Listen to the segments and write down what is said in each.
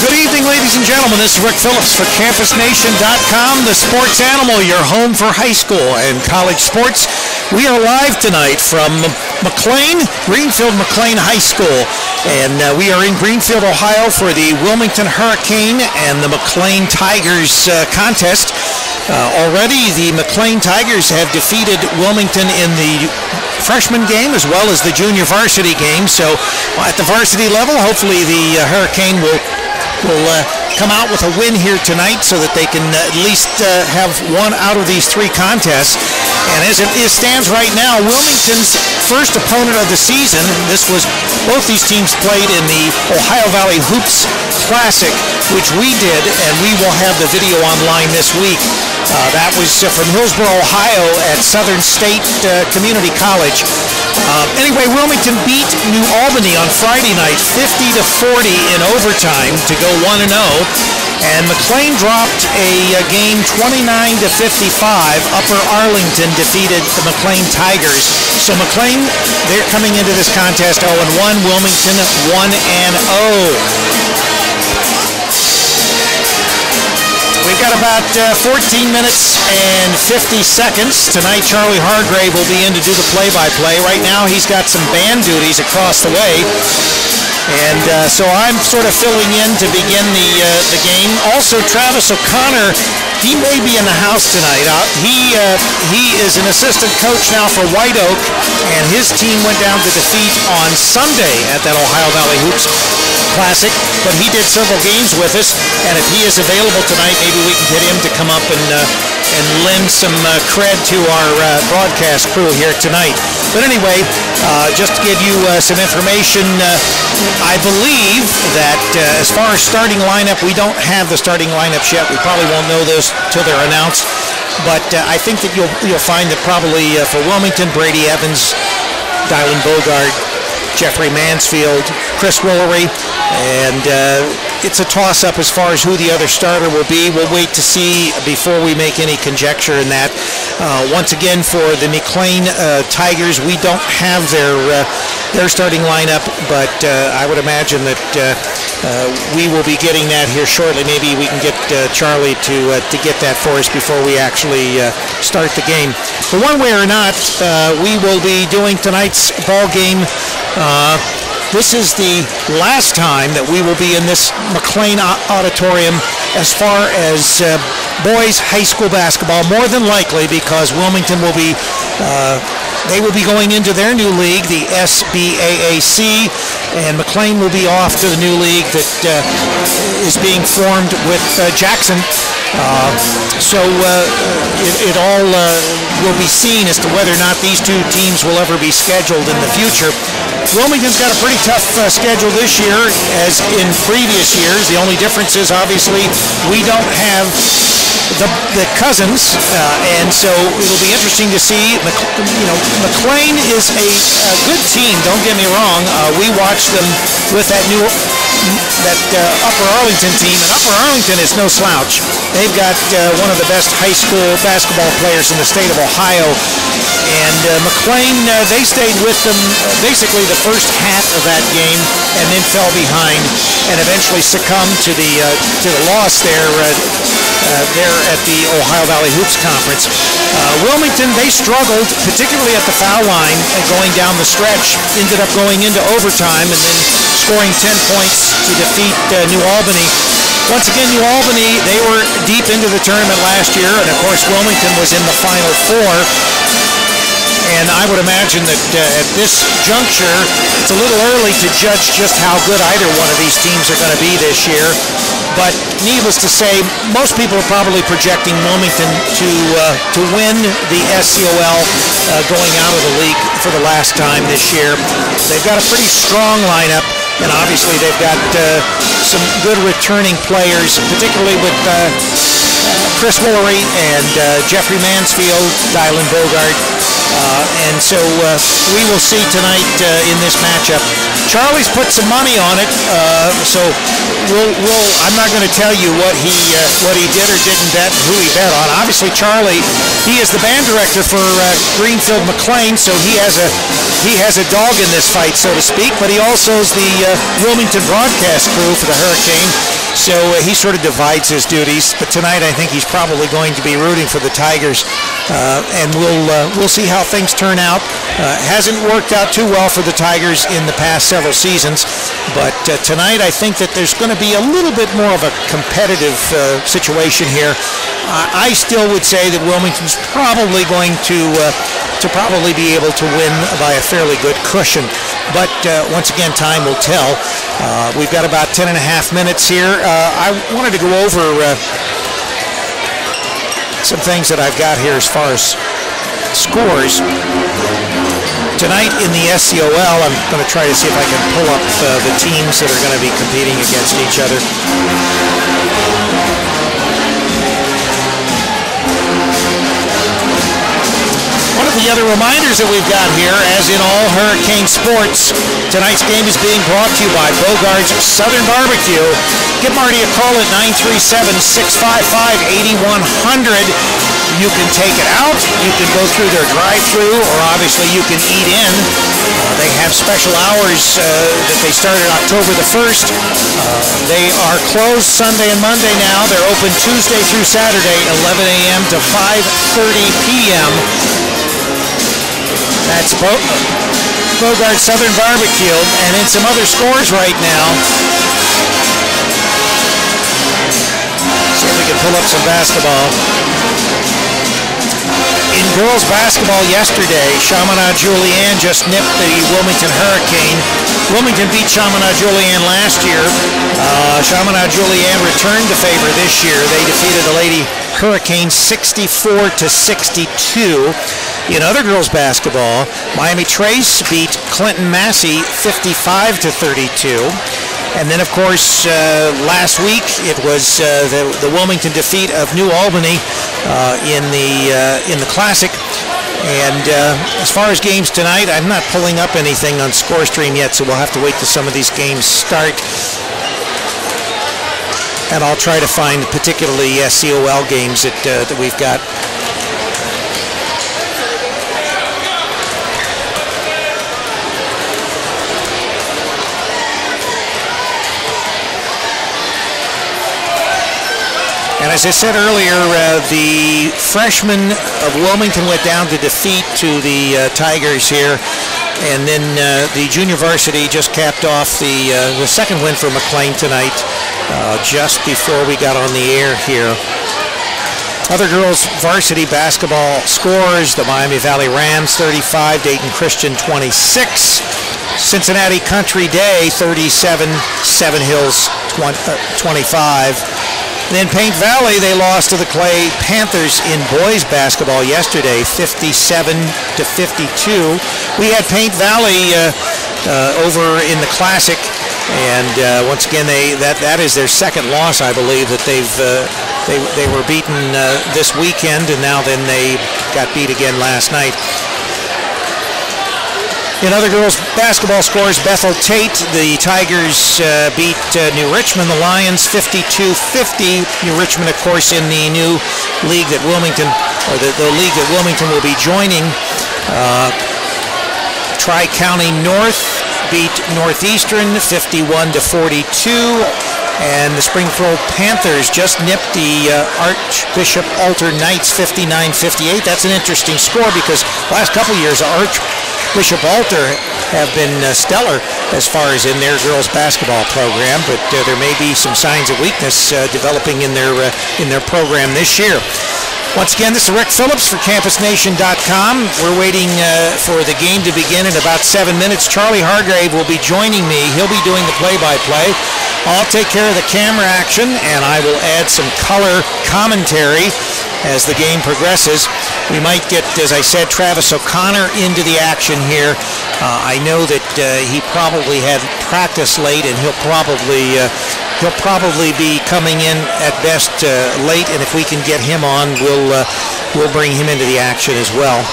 Good evening, ladies and gentlemen. This is Rick Phillips for CampusNation.com, the sports animal, your home for high school and college sports. We are live tonight from McClain, Greenfield McClain High School. And we are in Greenfield, Ohio for the Wilmington Hurricane and the McClain Tigers contest. Already, the McClain Tigers have defeated Wilmington in the freshman game as well as the junior varsity game. So at the varsity level, hopefully the Hurricane will come out with a win here tonight so that they can at least have one out of these three contests. And as it stands right now, Wilmington's first opponent of the season, both these teams played in the Ohio Valley Hoops Classic, which we did, and we will have the video online this week. That was from Hillsboro, Ohio at Southern State Community College. Anyway, Wilmington beat New Albany on Friday night 50-40 in overtime to go 1-0. And McClain dropped a game 29-55. Upper Arlington defeated the McClain Tigers. So McClain, they're coming into this contest 0-1. Wilmington 1-0. We've got about 14 minutes and 50 seconds. Tonight, Charlie Hargrave will be in to do the play-by-play. Right now, he's got some band duties across the way. And so I'm sort of filling in to begin the game. Also, Travis O'Connor, he may be in the house tonight. He is an assistant coach now for White Oak, and his team went down to defeat on Sunday at that Ohio Valley Hoops Classic. But he did several games with us, and if he is available tonight, maybe we can get him to come up and lend some cred to our broadcast crew here tonight. But anyway, just to give you some information, I believe that as far as starting lineup, we don't have the starting lineups yet. We probably won't know those till they're announced. But I think that you'll find that probably for Wilmington, Brady Evans, Dylan Bogart, Jeffrey Mansfield, Chris Woolery, and it's a toss-up as far as who the other starter will be. We'll wait to see before we make any conjecture in that. Once again, for the McClain Tigers, we don't have their starting lineup, but I would imagine that we will be getting that here shortly. Maybe we can get Charlie to get that for us before we actually start the game. But one way or not, we will be doing tonight's ball game. This is the last time that we will be in this McClain Auditorium as far as boys high school basketball, more than likely, because Wilmington will be they will be going into their new league, the SBAAC, and McClain will be off to the new league that is being formed with Jackson. So it all will be seen as to whether or not these two teams will ever be scheduled in the future. Wilmington's got a pretty tough schedule this year, as in previous years. The only difference is, obviously, we don't have the cousins, and so it'll be interesting to see. McClain is a good team, don't get me wrong. We watched them with that Upper Arlington team, and Upper Arlington is no slouch. They've got one of the best high school basketball players in the state of Ohio, and McClain, they stayed with them basically the first half of that game, and then fell behind, and eventually succumbed to the loss there at the Ohio Valley Hoops Conference. Wilmington, they struggled, particularly at the foul line, going down the stretch, ended up going into overtime and then scoring 10 points to defeat New Albany. Once again, New Albany, they were deep into the tournament last year, and of course Wilmington was in the Final Four. And I would imagine that at this juncture, it's a little early to judge just how good either one of these teams are going to be this year. But needless to say, most people are probably projecting Wilmington to win the SCOL going out of the league for the last time this year. They've got a pretty strong lineup, and obviously they've got some good returning players, particularly with Chris Woolery and Jeffrey Mansfield, Dylan Bogart. And so we will see tonight in this matchup. Charlie's put some money on it, so I'm not going to tell you what he did or didn't bet, and who he bet on. Obviously, Charlie, he is the band director for Greenfield McClain, so he has a dog in this fight, so to speak. But he also is the Wilmington broadcast crew for the Hurricane. So he sort of divides his duties. But tonight, I think he's probably going to be rooting for the Tigers, and we'll see how things turn out. Hasn't worked out too well for the Tigers in the past several seasons, but tonight I think that there's going to be a little bit more of a competitive situation here. I still would say that Wilmington's probably going to probably be able to win by a fairly good cushion. But once again, time will tell. We've got about 10 and a half minutes here. I wanted to go over some things that I've got here as far as scores. Tonight in the SCOL, I'm going to try to see if I can pull up the teams that are going to be competing against each other. One of the other reminders that we've got here, as in all Hurricane sports, tonight's game is being brought to you by Bogart's Southern Barbecue. Give Marty a call at 937-655-8100. You can take it out, you can go through their drive-thru, or obviously you can eat in. They have special hours that they started October the 1st. They are closed Sunday and Monday now. They're open Tuesday through Saturday, 11 a.m. to 5:30 p.m. That's Bogart Southern Barbecue, and in some other scores right now. See if we can pull up some basketball. In girls basketball yesterday, Chaminade-Julienne just nipped the Wilmington Hurricane. Wilmington beat Chaminade-Julienne last year. Chaminade-Julienne returned the favor this year. They defeated the Lady Hurricane 64-62. In other girls basketball, Miami Trace beat Clinton Massey 55-32. And then, of course, last week it was the Wilmington defeat of New Albany in the Classic. And as far as games tonight, I'm not pulling up anything on ScoreStream yet, so we'll have to wait till some of these games start. And I'll try to find particularly SCOL games that we've got. And as I said earlier, the freshmen of Wilmington went down to defeat to the Tigers here. And then the junior varsity just capped off the second win for McClain tonight, just before we got on the air here. Other girls varsity basketball scores: the Miami Valley Rams 35, Dayton Christian 26, Cincinnati Country Day 37, Seven Hills 25. Then Paint Valley, they lost to the Clay Panthers in boys basketball yesterday, 57-52. We had Paint Valley over in the Classic, and once again, that is their second loss, I believe, that they were beaten this weekend, and now then they got beat again last night. In other girls basketball scores, Bethel Tate, the Tigers beat New Richmond, the Lions 52-50. New Richmond, of course, in the new league that Wilmington, or the league that Wilmington will be joining. Tri-County North beat Northeastern 51-42. And the Springfield Panthers just nipped the Archbishop Alter Knights 59-58. That's an interesting score because the last couple of years, Archbishop Alter have been stellar as far as in their girls basketball program, but there may be some signs of weakness developing in their program this year. Once again, this is Rick Phillips for CampusNation.com. We're waiting for the game to begin in about 7 minutes. Charlie Hargrave will be joining me. He'll be doing the play-by-play. I'll take care of the camera action, and I will add some color commentary as the game progresses. We might get, as I said, Travis O'Connor into the action here. I know that he probably had practice late, and he'll probably be coming in at best late. And if we can get him on, we'll bring him into the action as well.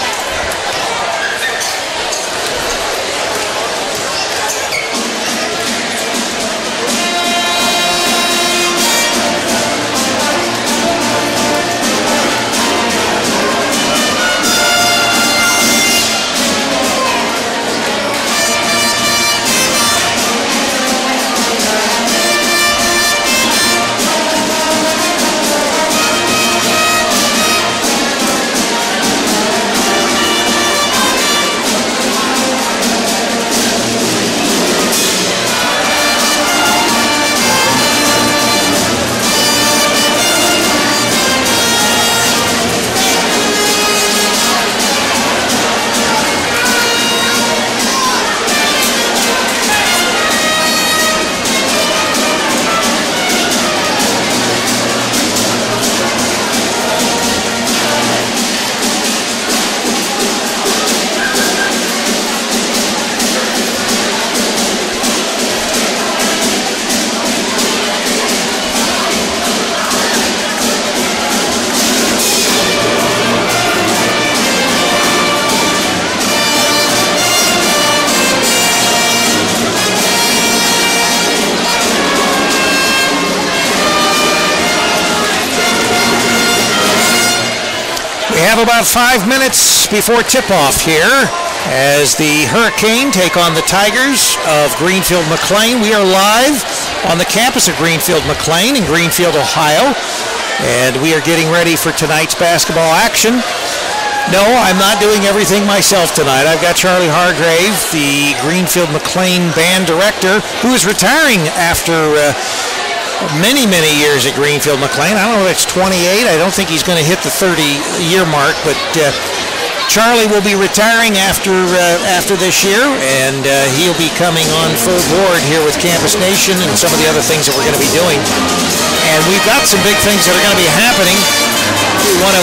We have about 5 minutes before tip-off here as the Hurricane take on the Tigers of Greenfield McClain. We are live on the campus of Greenfield McClain in Greenfield, Ohio, and we are getting ready for tonight's basketball action. No, I'm not doing everything myself tonight. I've got Charlie Hargrave, the Greenfield McClain band director, who is retiring after many years at Greenfield McClain. I don't know if it's 28. I don't think he's going to hit the 30-year mark, but Charlie will be retiring after this year, and he'll be coming on full board here with Campus Nation and some of the other things that we're going to be doing. And we've got some big things that are going to be happening. We want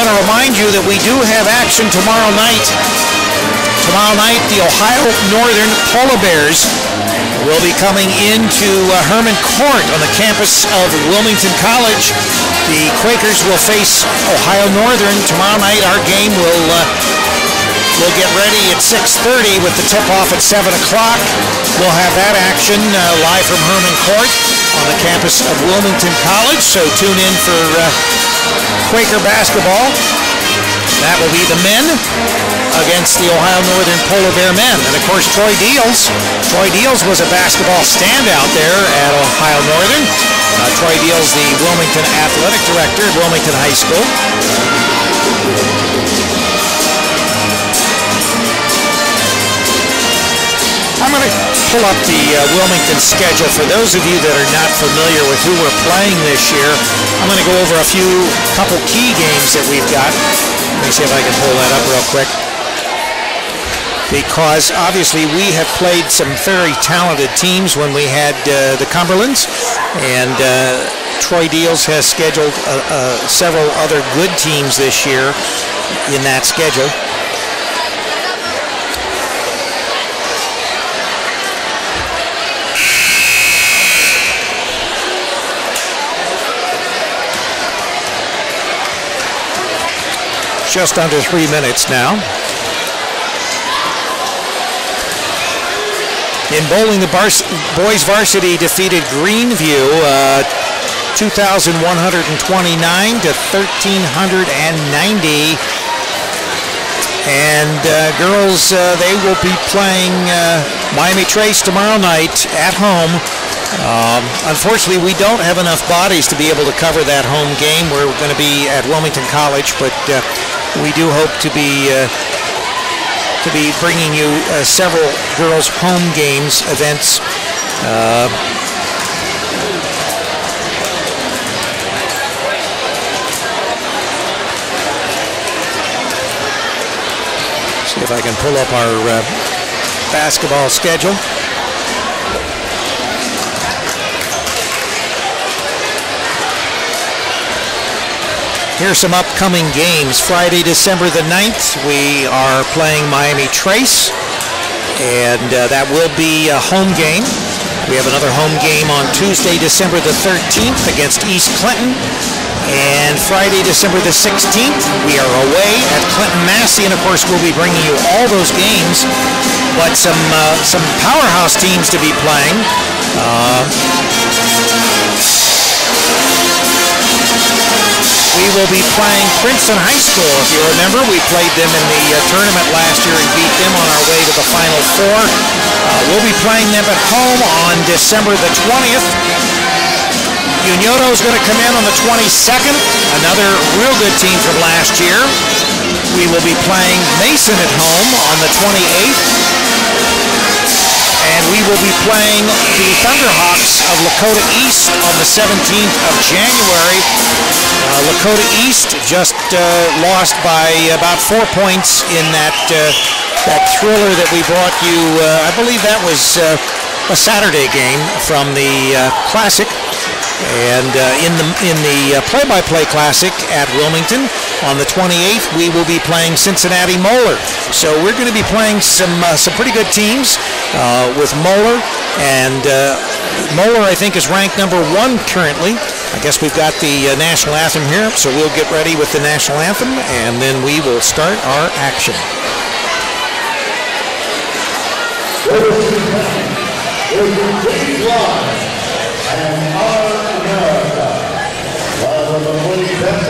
to remind you that we do have action tomorrow night. Tomorrow night, the Ohio Northern Polar Bears will be coming into Herman Court on the campus of Wilmington College. The Quakers will face Ohio Northern tomorrow night. Our game will get ready at 6:30 with the tip-off at 7 o'clock. We'll have that action live from Herman Court on the campus of Wilmington College. So tune in for Quaker basketball. That will be the men against the Ohio Northern Polar Bear men. And of course, Troy Deals was a basketball standout there at Ohio Northern. Troy Deals, the Wilmington athletic director at Wilmington High School. I'm going to pull up the Wilmington schedule. For those of you that are not familiar with who we're playing this year, I'm going to go over a couple key games that we've got. Let me see if I can pull that up real quick. Because obviously we have played some very talented teams when we had the Cumberlands, and Troy Deals has scheduled several other good teams this year in that schedule. Just under 3 minutes now. In bowling, the boys varsity defeated Greenview 2,129 to 1,390. And girls, they will be playing Miami Trace tomorrow night at home. Unfortunately, we don't have enough bodies to be able to cover that home game. We're going to be at Wilmington College, but we do hope to be bringing you several girls' home games events. See if I can pull up our basketball schedule. Here's some upcoming games. Friday, December the 9th, we are playing Miami Trace, and that will be a home game. We have another home game on Tuesday, December the 13th against East Clinton, and Friday, December the 16th, we are away at Clinton Massey, and of course we'll be bringing you all those games, but some powerhouse teams to be playing. We will be playing Princeton High School. If you remember, we played them in the tournament last year and beat them on our way to the Final Four. We'll be playing them at home on December the 20th. Unioto is going to come in on the 22nd, another real good team from last year. We will be playing Mason at home on the 28th. And we will be playing the Thunderhawks of Lakota East on the 17th of January. Lakota East just lost by about 4 points in that thriller that we brought you. I believe that was a Saturday game from the Classic. And in the play-by-play Classic at Wilmington on the 28th, we will be playing Cincinnati Moeller. So we're going to be playing some pretty good teams with Moeller, and Moeller I think is ranked number 1 currently. I guess we've got the national anthem here, so we'll get ready with the national anthem, and then we will start our action. And our America, one of the 25th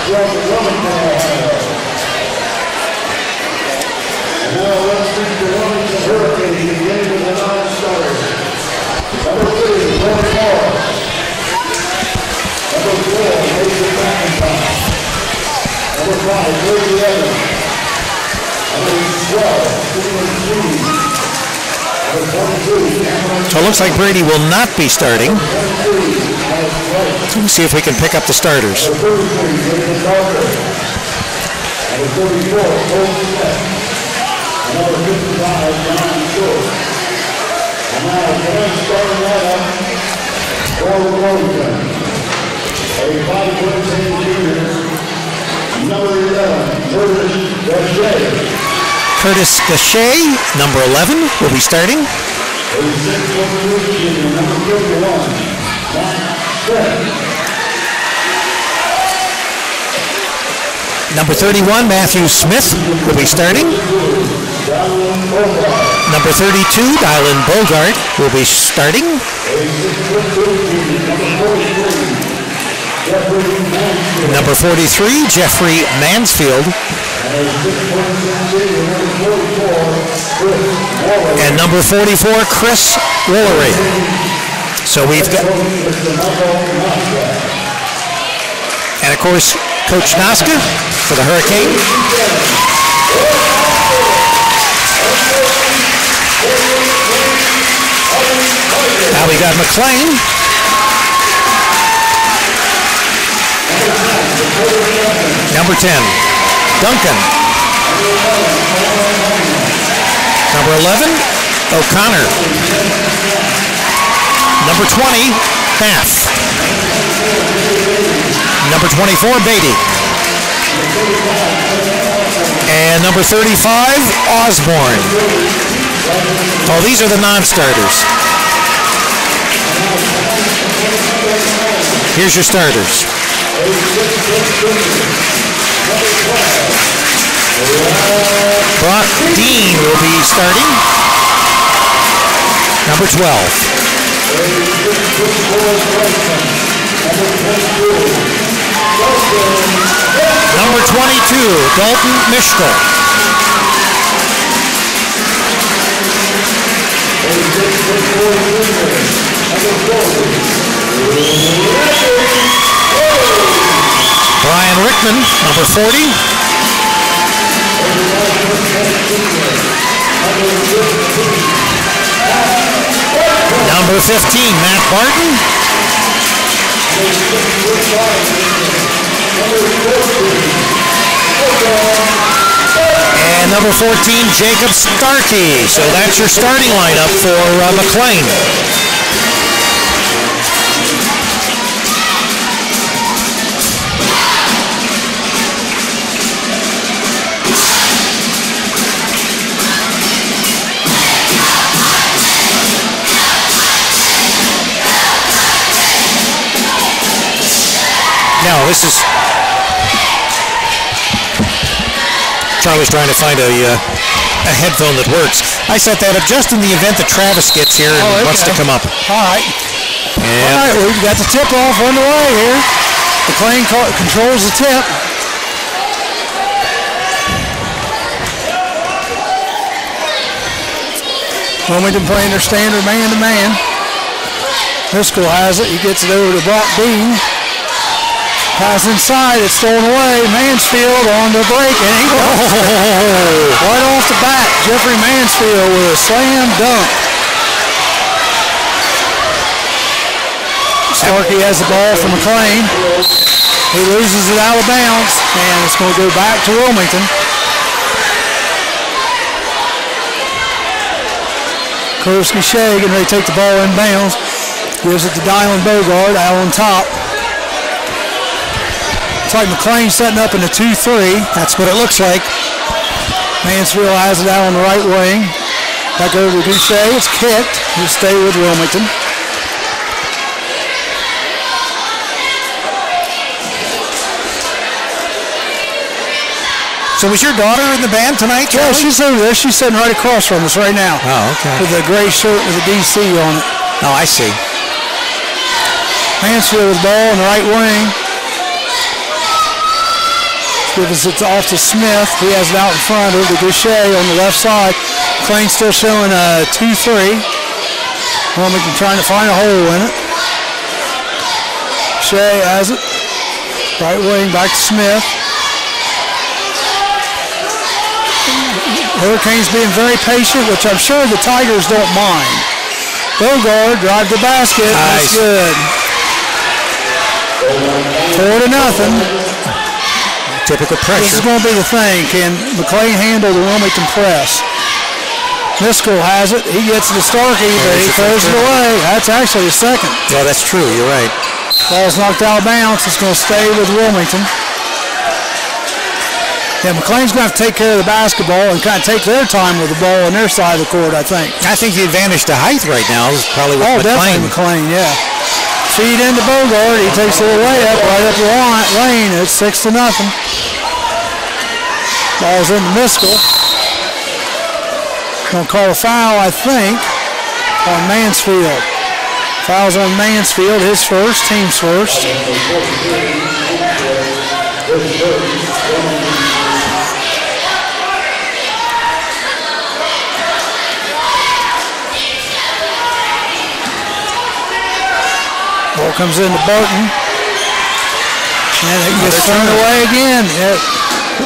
from Wilmington, Ohio. And now let's meet the Wilmington Hurricanes beginning with the non-starters. Number 3, Glenn Morris. Number 4, Mason McIntosh. Number 5, Cody Evans. Number 12, Stephen Keene. Number 22, Cameron. So it looks like Brady will not be starting. Let's see if we can pick up the starters. Number 33, Jason Parker. Number 34, Cole Smith. And number 55, John Short. And now today's starting lineup for Wilmington. A 5'10" junior, number 11, Curtis Gachet. Curtis Gachet, number 11, will be starting. A 6'1" junior, number 31, Matt Smith. Number 31, Matthew Smith, will be starting. Number 32, Dylan Bogart, will be starting. Number 43, Jeffrey Mansfield. And number 44, Chris Woolery. So we've got, and of course, Coach Noska for the Hurricane. Now we got McClain. Number 10, Duncan. Number 11, O'Connor. Number 20, Bath. Number 24, Beatty. And number 35, Osborne. Oh, these are the non-starters. Here's your starters. Brock Dean will be starting. Number 12. Number 22, Dalton Mishko. Brian Rickman, number 40. Number 15, Matt Barton. And number 14, Jacob Starkey. So that's your starting lineup for McClain. Now, this is Charlie's trying to find a headphone that works. I set that up just in the event that Travis gets here and wants to come up. All right. Yeah. All right, we've got the tip-off underway here. McClain controls the tip. Wilmington playing their standard man-to-man. Driscoll has it. He gets it over to Brock Dean. Pass inside, it's thrown away. Mansfield on the break, and he goes. Right off the bat, Jeffrey Mansfield with a slam dunk. Starkey has the ball from McClain. He loses it out of bounds, and it's going to go back to Wilmington. Curtis Gachet getting ready to take the ball in bounds. Gives it to Dylan Bogart out on top. It's like McClain setting up in a 2-3. That's what it looks like. Mansfield has it out on the right wing. Back over to Gachet. It's kicked. He'll stay with Wilmington. So was your daughter in the band tonight, Charlie? Yeah, she's over there. She's sitting right across from us right now. Oh, okay. With a gray shirt with a DC on it. Oh, I see. Mansfield with the ball on the right wing. Gives it off to Smith. He has it out in front over to Goucher on the left side. McClain still showing a 2-3. Wilmington trying to find a hole in it. Goucher has it. Right wing back to Smith. Hurricanes being very patient, which I'm sure the Tigers don't mind. Bogard drive the basket. Nice. That's good. 4-0. Typical pressure. This is going to be the thing. Can McClain handle the Wilmington press? Miskell has it. He gets to Starkey, but he throws it away. That's actually a second. Yeah, that's true. You're right. Ball's knocked out of bounds. It's going to stay with Wilmington. Yeah, McClain's going to have to take care of the basketball and kind of take their time with the ball on their side of the court, I think. I think the advantage to height right now is probably with McClain. Definitely McClain, yeah. Feed into Bogard. He takes a little layup right up the lane. It's 6-0. Ball's into Miskell. Going to call a foul, I think, on Mansfield. Foul's on Mansfield, his first, team's first. Ball comes into Barton. And it gets thrown away again.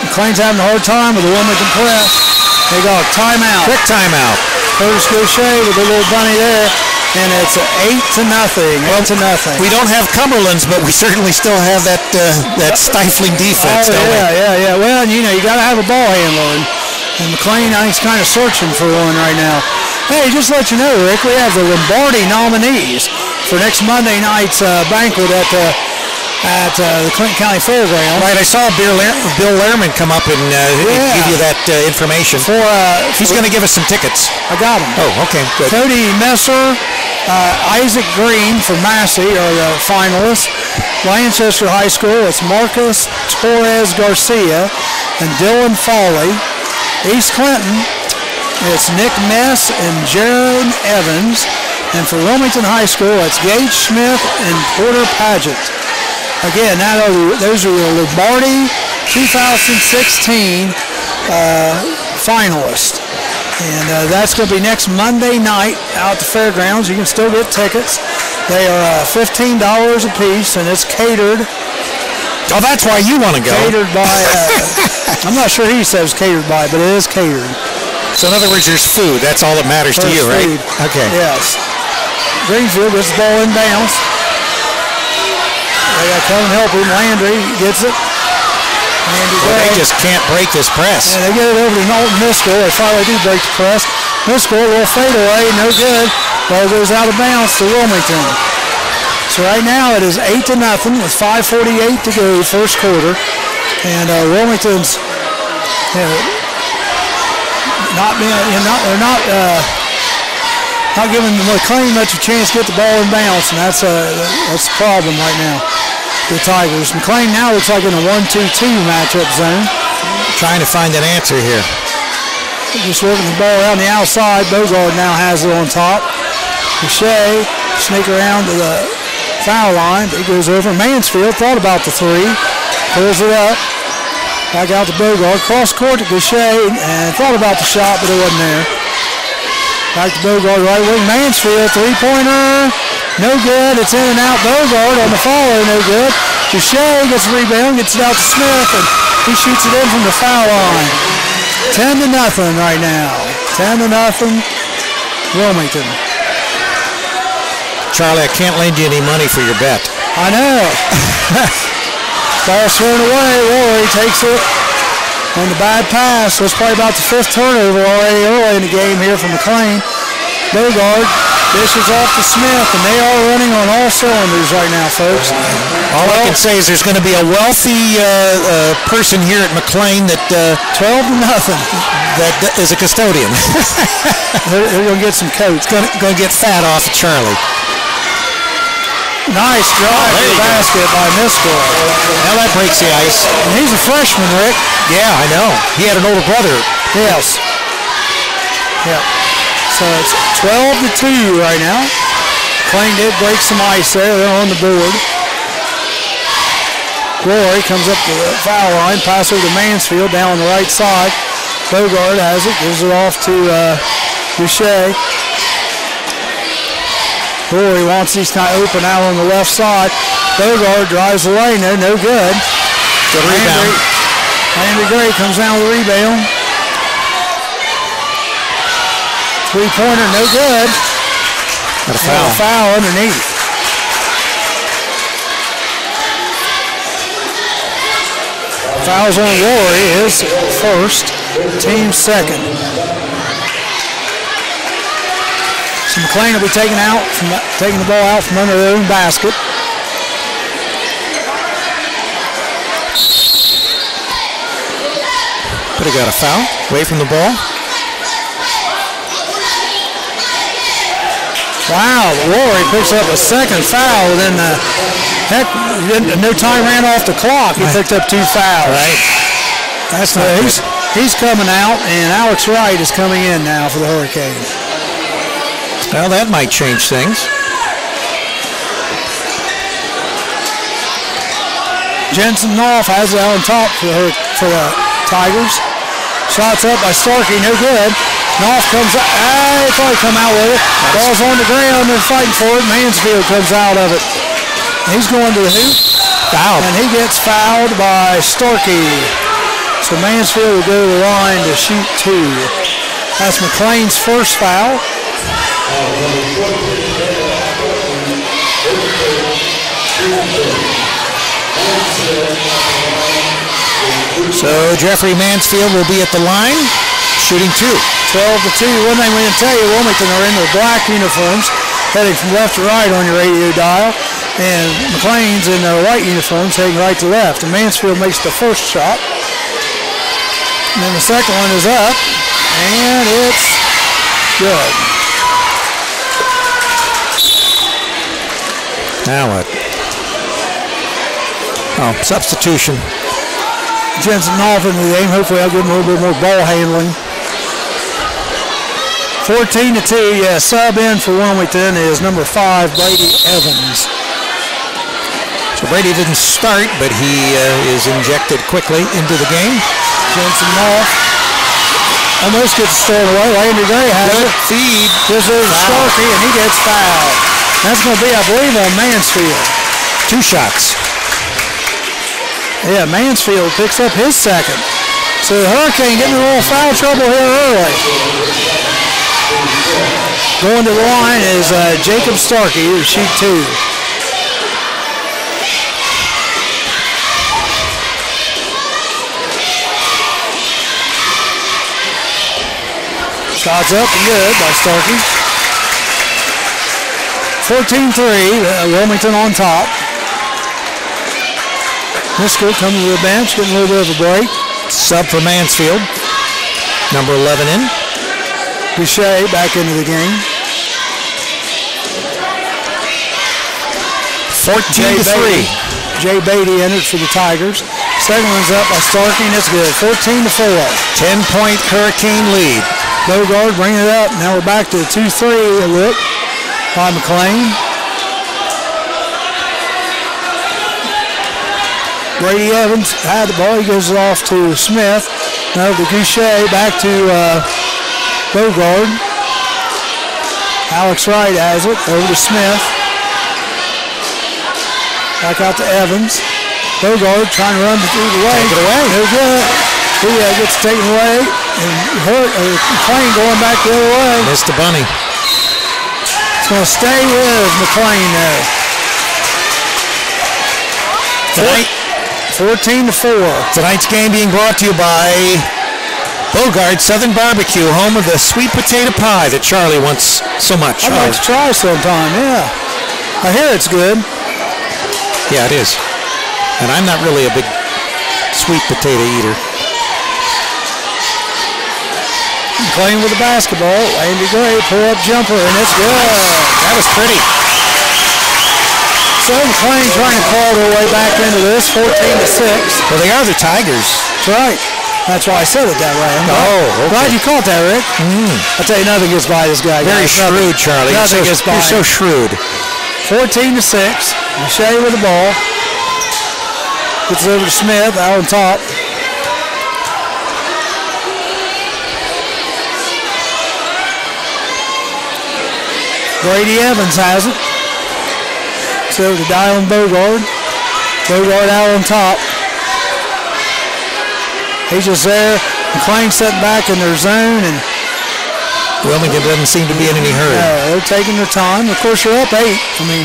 McClain's having a hard time with the Wilmington press. They got a timeout. Quick timeout. Curtis Goucher with a little bunny there. And it's 8-0. 8-0. We don't have Cumberlands, but we certainly still have that stifling defense, don't we? Yeah. Well, you got to have a ball handler. And McClain, I think, is kind of searching for one right now. Hey, just to let you know, Rick, we have the Lombardi nominees for next Monday night's banquet at the Clinton County Fairgrounds. Right, I saw Bill Lehrman come up and give you that information. He's going to give us some tickets. I got them. Oh, okay, good. Cody Messer, Isaac Green from Massey are the finalists. Lancaster High School, it's Marcus Torres Garcia and Dylan Foley. East Clinton, it's Nick Mess and Jaron Evans. And for Wilmington High School, it's Gage Smith and Porter Paget. Again, those are the Lombardi 2016 finalists. And that's going to be next Monday night out at the fairgrounds. You can still get tickets. They are $15 a piece, and it's catered. Oh, that's why you want to go. Catered by, I'm not sure he says catered by, but it is catered. So in other words, there's food. That's all that matters to you, right? Okay. Yes. Greenfield gets the ball in bounds. They got to come and help him. Landry gets it. They just can't break this press. Yeah, they get it over to Norton Miskell. They finally do break the press. Miskell, a little fadeaway, no good. Ball goes out of bounds to Wilmington. So right now it is 8-0 with 5:48 to go, first quarter. And Wilmington's not giving McClain much of a chance to get the ball in bounds, and that's the problem right now. The Tigers. McClain now looks like in a 1-2-2 matchup zone. Trying to find an answer here. Just working the ball around the outside. Bogard now has it on top. Goucher sneak around to the foul line. He goes over. Mansfield thought about the three. Pulls it up. Back out to Bogard. Cross court to Goucher and thought about the shot, but it wasn't there. Back to Bogard, right wing. Mansfield, three-pointer. No good. It's in and out. Bogard on the follow, no good. Goucher gets the rebound, gets it out to Smith, and he shoots it in from the foul line. 10-0 right now. 10-0, Wilmington. Charlie, I can't lend you any money for your bet. I know. Ball's thrown away. Rory takes it on the bad pass. That's probably about the fifth turnover already early in the game here from McClain. Bogard dishes off to Smith, and they are running on all cylinders right now, folks. All I can say is there's going to be a wealthy person here at McClain that 12-0. That is a custodian. They're going to get some coats. Going to get fat off of Charlie. Nice drive to the basket by Miskell. Now that breaks the ice. And he's a freshman, Rick. Yeah, I know. He had an older brother. Yes. Yeah. So it's 12-2 right now. McClain did break some ice there. They're on the board. Rory comes up to the foul line, pass over to Mansfield down on the right side. Bogard has it, gives it off to Boucher. Rory wants these kind of open out on the left side. Bogard drives the lane there, no good. Good rebound. Landry Gray comes down with a rebound. Three-pointer, no good. Got a foul. A foul underneath. Fouls on Rory, his first, team second. So McClain will be taking the ball out from under their own basket. But he got a foul away from the ball. Wow, Rory picks up a second foul within the heck. No time ran off the clock. He picked up 2 fouls. Right. That's not he's coming out, and Alex Wright is coming in now for the Hurricanes. Well, that might change things. Jensen Knopf has it out on top for the Tigers. Shots up by Starkey, no good. Knopf comes out. He thought he'd come out with it. Ball's on the ground. They're fighting for it. Mansfield comes out of it. He's going to the hoop. Foul. And he gets fouled by Starkey. So Mansfield will go to the line to shoot 2. That's McClain's first foul. So Jeffrey Mansfield will be at the line, shooting 2. 12-2. One thing we can tell you, Wilmington are in their black uniforms, heading from left to right on your radio dial, and McClain's in their white uniforms, heading right to left. And Mansfield makes the first shot. And then the second one is up, and it's good. Now what? Oh, substitution. Jensen Knopf in the game. Hopefully I'll give him a little bit more ball handling. 14-2. Yeah, sub in for Wilmington is number 5, Brady Evans. So Brady didn't start, but he is injected quickly into the game. Jensen Knopf almost gets stolen away. Landry Gray has it. Feed. This is Starkey, and he gets fouled. That's going to be, I believe, on Mansfield. 2 shots. Yeah, Mansfield picks up his second. So the Hurricane getting a little foul trouble here early. Going to the line is Jacob Starkey to shoot 2. Shots up and good by Starkey. 14-3, Wilmington on top. Misko coming to the bench, getting a little bit of a break. Sub for Mansfield. Number 11 in. Boucher back into the game. 14-3. Jay Beatty entered for the Tigers. Second one's up by Starkey, and it's good. 14-4. 10-point Hurricane lead. Bogard bringing it up. Now we're back to the 2-3 look by McClain. Brady Evans had the ball. He gives it off to Smith. Now to Goucher. Back to Bogard. Alex Wright has it. Over to Smith. Back out to Evans. Bogard trying to run through the way. Take it away. No good. He gets taken away. And McClain going back the other way. Missed the bunny. It's going to stay with McClain there. Tonight, 14-4. Tonight's game being brought to you by Bogard Southern Barbecue, home of the sweet potato pie that Charlie wants so much. I'd like to try sometime, yeah. I hear it's good. Yeah, it is. And I'm not really a big sweet potato eater. McClain with the basketball. Landry Gray, pull-up jumper, and it's good. That was pretty. So McClain trying to claw their way back into this, 14-6. Well, they are the Tigers. That's right. That's why I said it that way. Okay. Glad you caught that, Rick. I'll tell you, nothing gets by this guy. Very shrewd, Charlie. Nothing gets by. You're so shrewd. 14-6. Boucher with the ball. Gets it over to Smith, out on top. Brady Evans has it. It's over to Dylan Bogard. Bogard out on top. He's just there. McClain sitting back in their zone, and Wilmington doesn't seem to be in any hurry. They're taking their time. Of course, you're up 8. I mean,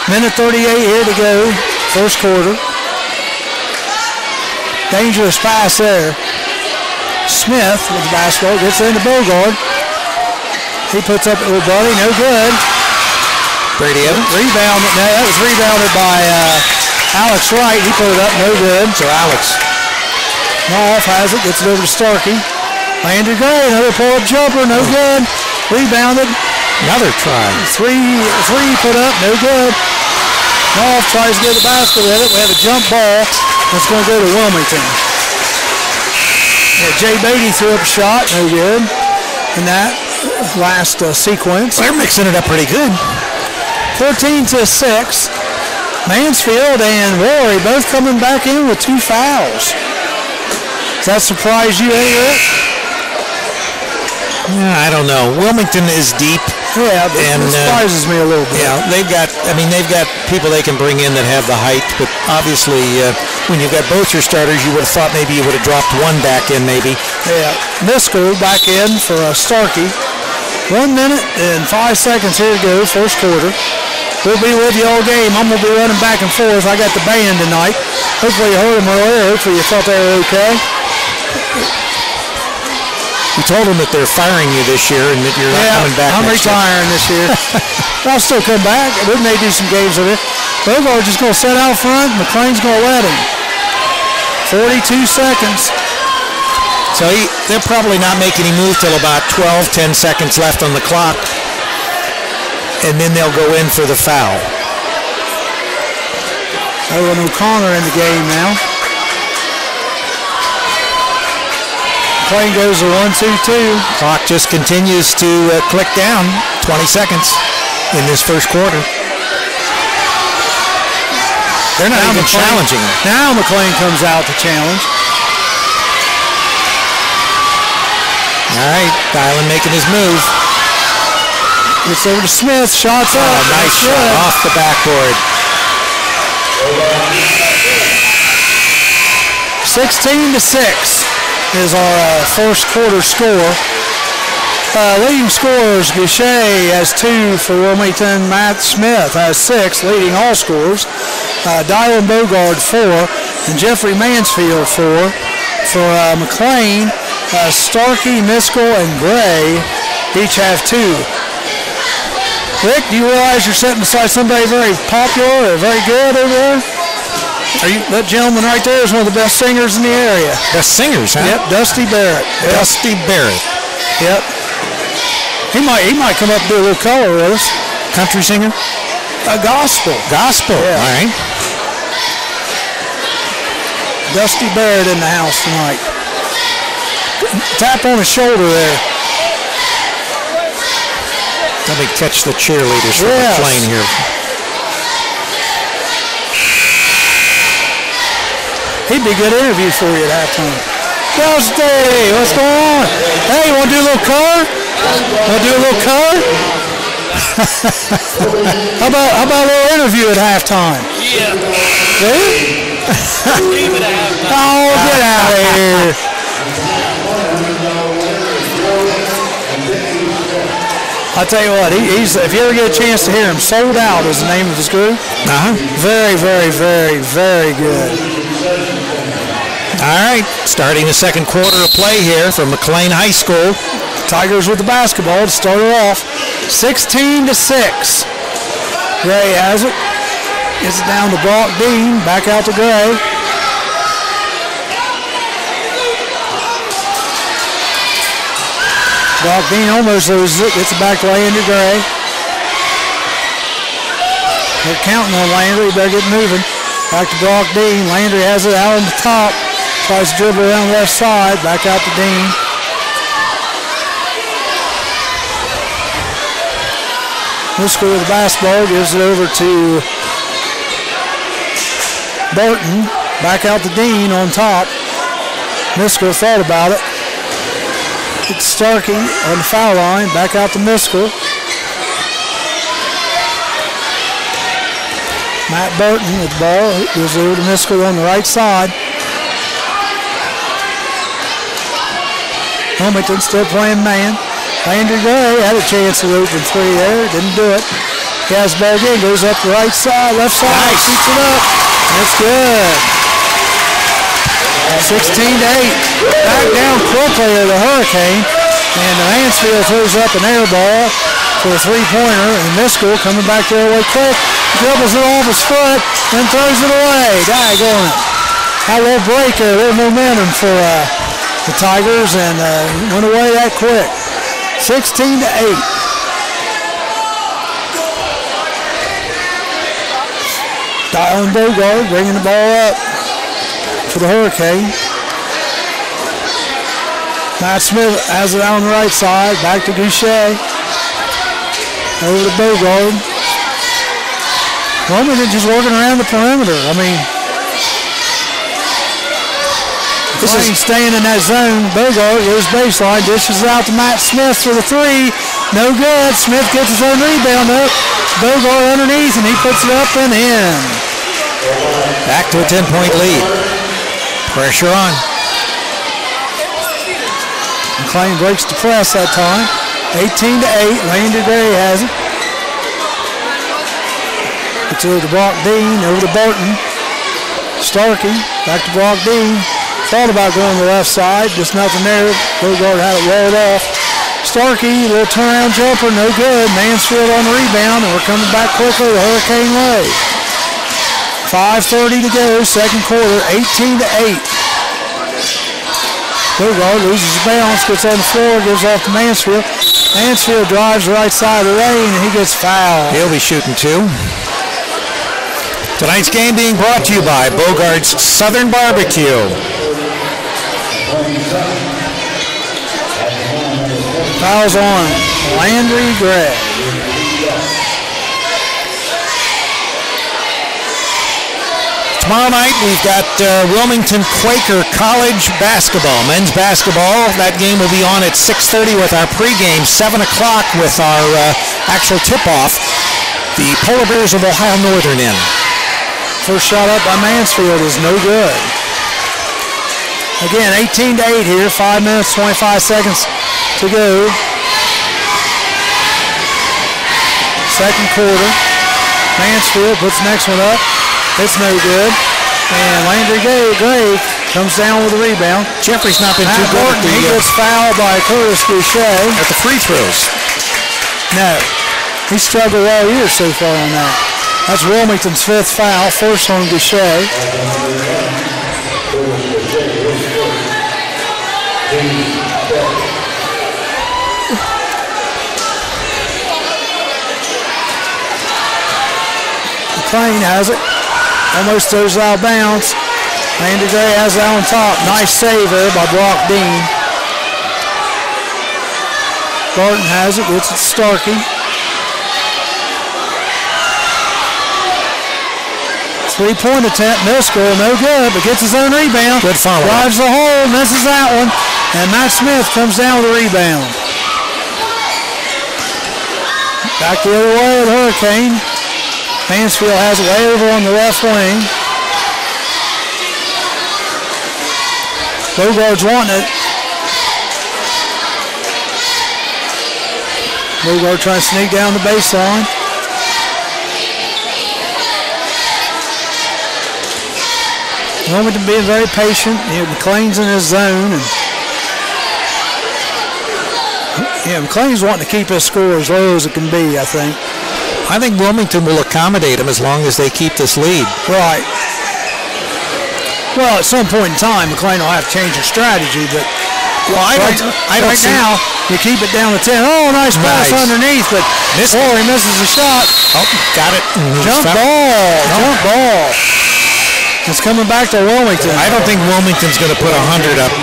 minute 38 here to go, first quarter. Dangerous pass there. Smith with the basketball gets into Bogard. He puts up a little buddy, no good. Brady Evans. Rebounded. No, that was rebounded by Alex Wright. He put it up, no good. So Alex. Knopf has it, gets it over to Starkey. Landry Gray, another pull-up jumper, no good. Rebounded. Another try. Three put up, no good. Knopf tries to get the basket with it. We have a jump ball that's going to go to Wilmington. Yeah, Jay Beatty threw up a shot, no good. In that last sequence. They're mixing it up pretty good. 14-6. Mansfield and Rory both coming back in with 2 fouls. Does that surprise you, Rick? Yeah, I don't know. Wilmington is deep. Yeah, it surprises me a little bit. Yeah, they've got people they can bring in that have the height, but obviously when you've got both your starters, you would have thought maybe you would have dropped one back in maybe. Yeah, Misko back in for Starkey. 1 minute and 5 seconds here to go, first quarter. We'll be with you all game. I'm going to be running back and forth. I got the band tonight. Hopefully you heard them earlier. Hopefully you felt they were okay. You told them that they're firing you this year and that you're not coming back I'm next retiring this year. I'll still come back. We may do some games with it. Bogard's just going to set out front. McClain's going to let him. 42 seconds. So they're probably not making him move till about 10 seconds left on the clock. And then they'll go in for the foul. Owen O'Connor in the game now. McClain goes to 1-2-2. Clock just continues to click down. 20 seconds in this first quarter. They're not even challenging him. Now McClain comes out to challenge. All right, Dylan making his move. Gets over to Smith, shots up. Nice shot off the backboard. 16-6 is our first quarter score. Leading scorers, Boucher has 2 for Wilmington. Matt Smith has 6, leading all scorers. Dylan Bogard 4, and Jeffrey Mansfield 4. For McClain, Starkey, Miskell, and Gray each have 2. Rick, do you realize you're sitting beside somebody very popular or very good over there? That gentleman right there is one of the best singers in the area. Best singers, huh? Yep, Dusty Barrett. Dusty Barrett. Yep. He might come up and do a little color with us. Country singer? Gospel. Gospel, yeah. All right. Dusty Barrett in the house tonight. Tap on his shoulder there. Let me catch the cheerleaders from McClain here. He'd be a good interview for you at halftime. Dusty, what's going on? Hey, you want to do a little color? Want to do a little color? how about a little interview at halftime? Yeah. Really? Leave it at halftime. Oh, get out of here. I'll tell you what, he's if you ever get a chance to hear him, Sold Out is the name of his group. Very, very, very, very good. All right, starting the second quarter of play here from McClain High School. Tigers with the basketball to start it off. 16-6. Gray has it. Gets it down to Brock Dean. Back out to Gray. Brock Dean almost loses it. Gets it back to Landry Gray. They're counting on Landry. Better get moving. Back to Brock Dean. Landry has it out on the top. Tries to dribble around the left side. Back out to Dean. Miskell with the basketball. Gives it over to Burton. Back out to Dean on top. Miskell thought about it. It's Starkey on the foul line. Back out to Miskell. Matt Burton with the ball. Gives it over to Miskell on the right side. Wilmington still playing man. Landry Gray had a chance to open three there. Didn't do it. He has the ball again. Goes up the right side, left side. Nice. Shoots it up. That's good. 16-8. Back down quickly to the Hurricane. And Mansfield throws up an air ball for a three-pointer. And Miskell coming back the other way quick. Dribbles it off his foot and throws it away. Daggone it. Had a little break there, a little momentum for the Tigers, and went away that quick. 16-8. Dylan Bogard bringing the ball up for the Hurricane. Matt Smith has it out on the right side. Back to Goucher. Over to Bogard. Wilmington just working around the perimeter. I mean, this is staying in that zone. Bogard goes baseline, dishes out to Matt Smith for the three. No good. Smith gets his own rebound up. Bogard underneath, and he puts it up and in. Back to a 10-point lead. Pressure on. McClain breaks the press that time. 18-8. Landry Gray has it. It's over to Brock Dean, over to Burton. Starkey, back to Brock Dean. Thought about going to the left side, just nothing there. Bogard had it walled off. Starkey, little turnaround jumper, no good. Mansfield on the rebound, and we're coming back quickly the Hurricane way. 5:30 to go, second quarter, 18-8. Bogard loses his balance, gets on the floor, gives off to Mansfield. Mansfield drives the right side of the lane, and he gets fouled. He'll be shooting two. Tonight's game being brought to you by Bogard's Southern Barbecue. Fouls on Landry Gray. Tomorrow night we've got Wilmington Quaker College basketball, men's basketball. That game will be on at 6:30 with our pregame, 7 o'clock with our actual tip-off. The Polar Bears of Ohio Northern in. First shot up by Mansfield is no good. Again, 18-8 here, 5 minutes, 25 seconds to go. Second quarter. Mansfield puts the next one up. It's no good. And Landry Gray comes down with a rebound. Jeffrey's not been too good at He gets fouled by Curtis Goucher. At the free throws. No. He struggled all year so far on that. That's Wilmington's fifth foul, first on Goucher. McClain has it. Almost throws it out of bounds. Landry Gray has it on top. Nice save there by Brock Dean. Barton has it. Gets it to Starkey. Three-point attempt. Miskell, no good, but gets his own rebound. Good follow. Drives the hole, misses that one. And Matt Smith comes down with a rebound. Back the other way with Hurricane. Mansfield has it way over on the left wing. Bogard's wanting it. Bogard trying to sneak down the baseline. Wilmington being very patient. McClain's in his zone. And McClain's wanting to keep his score as low as it can be, I think. I think Wilmington will accommodate him as long as they keep this lead. Right. Well, at some point in time, McClain will have to change his strategy, but I don't right now, you keep it down to 10. Oh, nice pass underneath, but he misses the shot. Oh, got it. Jump ball. It's coming back to Wilmington. I don't think Wilmington's going to put 100 up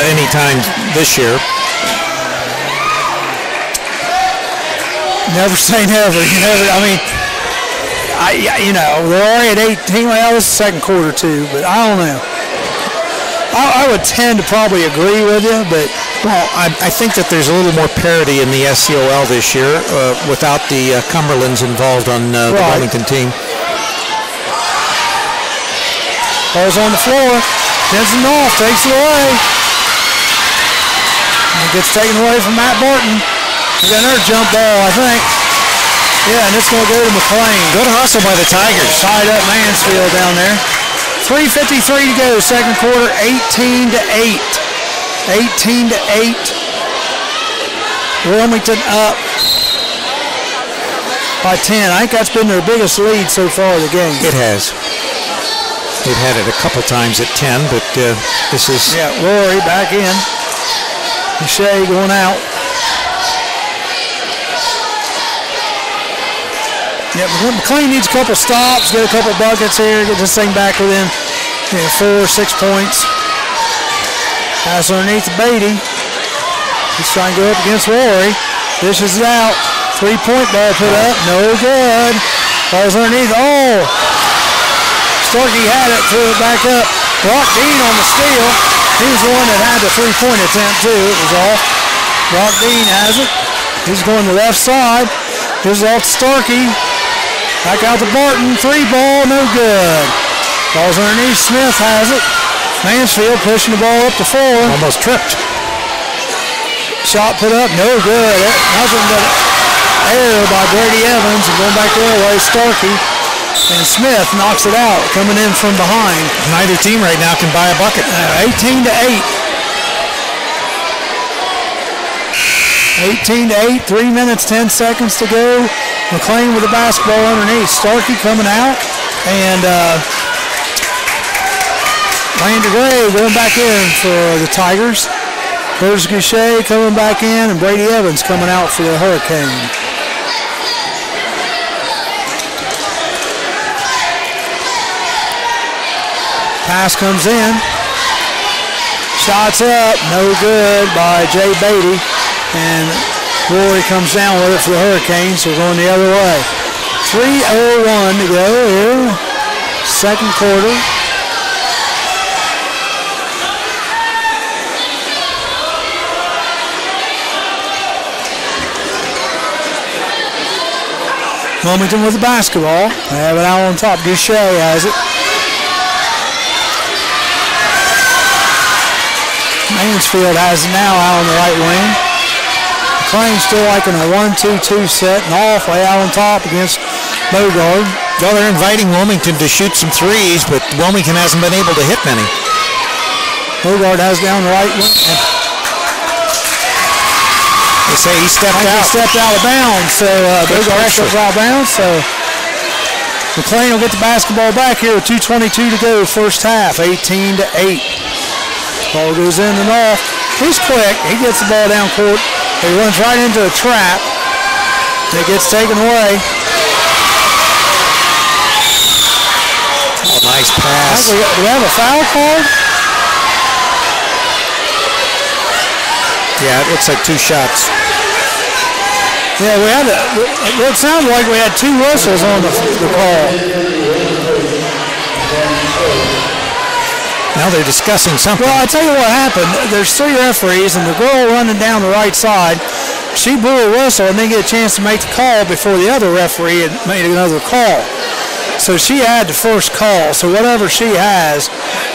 anytime this year. Never say never. You never. I mean, You know, they're already at 18. Well, this is the second quarter too, but I don't know. I would tend to probably agree with you, but well, I think that there's a little more parity in the SCOL this year without the Cumberlands involved on the Wilmington team. Ball's on the floor. Jensen off, takes it away. And it gets taken away from Matt Barton. We got another jump ball, I think. Yeah, and it's going to go to McClain. Good hustle by the Tigers. Tied up Mansfield down there. 3:53 to go, second quarter, 18-8. 18-8. Wilmington up by 10. I think that's been their biggest lead so far of the game. It has. They've had it a couple times at 10, but this is... Yeah, Rory back in. Shea going out. Yeah, McClain needs a couple stops, get a couple buckets here, get this thing back within 4 or 6 points. Pass underneath to Beatty. He's trying to go up against Rory. Dishes it out. 3-point ball put up. No good. Ball's underneath. Oh! Starkey had it, threw it back up. Brock Dean on the steal. He was the one that had the 3-point attempt too. It was off. Brock Dean has it. He's going to the left side. Here's off to Starkey. Back out to Barton. 3-ball, no good. Ball's underneath. Smith has it. Mansfield pushing the ball up to 4. Almost tripped. Shot put up, no good. Nothing but error by Brady Evans. And going back the other way, Starkey. And Smith knocks it out, coming in from behind. Neither team right now can buy a bucket. 18-8. 18-8, 3 minutes, 10 seconds to go. McClain with the basketball underneath. Starkey coming out. And Landry Gray going back in for the Tigers. Curtis Goucher coming back in, and Brady Evans coming out for the Hurricane. Pass comes in. Shots up, no good by Jay Beatty. And Rory comes down with it for the Hurricanes. They're going the other way. 3:01 to go here. Second quarter. Wilmington with the basketball. They have it out on top. Goucher has it. Mansfield has it now out on the right wing. McClain still liking a 1-2-2 set and off way out on top against Bogard. Well, they're inviting Wilmington to shoot some threes, but Wilmington hasn't been able to hit many. Bogard has down the right wing. They say he stepped out. He stepped out of bounds, so Bogard steps out of bounds. So McClain will get the basketball back here with 2:22 to go, first half, 18-8. Ball goes in and off. He's quick. He gets the ball down court. He runs right into a trap. It gets taken away. Oh, nice pass. Do we have a foul called? Yeah, it looks like 2 shots. Yeah, we had it sounded like we had 2 whistles on the call. Now they're discussing something. Well, I'll tell you what happened. There's 3 referees, and the girl running down the right side, she blew a whistle and didn't get a chance to make the call before the other referee had made another call. So she had the first call. So whatever she has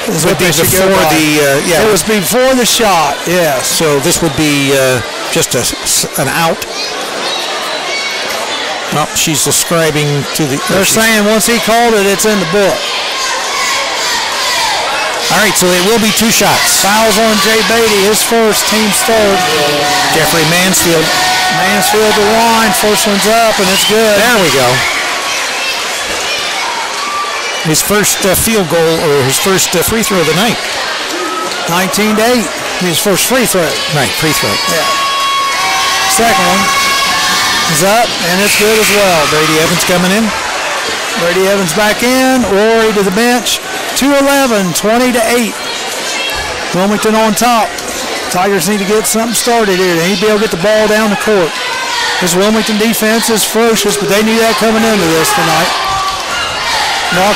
is what would be before It was before the shot, yes. So this would be just an out. Oh, she's describing to the... They're saying once he called it, it's in the book. All right, so it will be 2 shots. Fouls on Jay Beatty, his first, team's third. Jeffrey Mansfield. Mansfield to line, first one's up, and it's good. There we go. His first field goal, or his first free throw of the night. 19-8, his first free throw. Right, free throw. Yeah. Second one is up, and it's good as well. Brady Evans coming in. Brady Evans back in, Rory to the bench. 2:11, 20-8. Wilmington on top. Tigers need to get something started here. They need to be able to get the ball down the court. This Wilmington defense is ferocious, but they knew that coming into this tonight.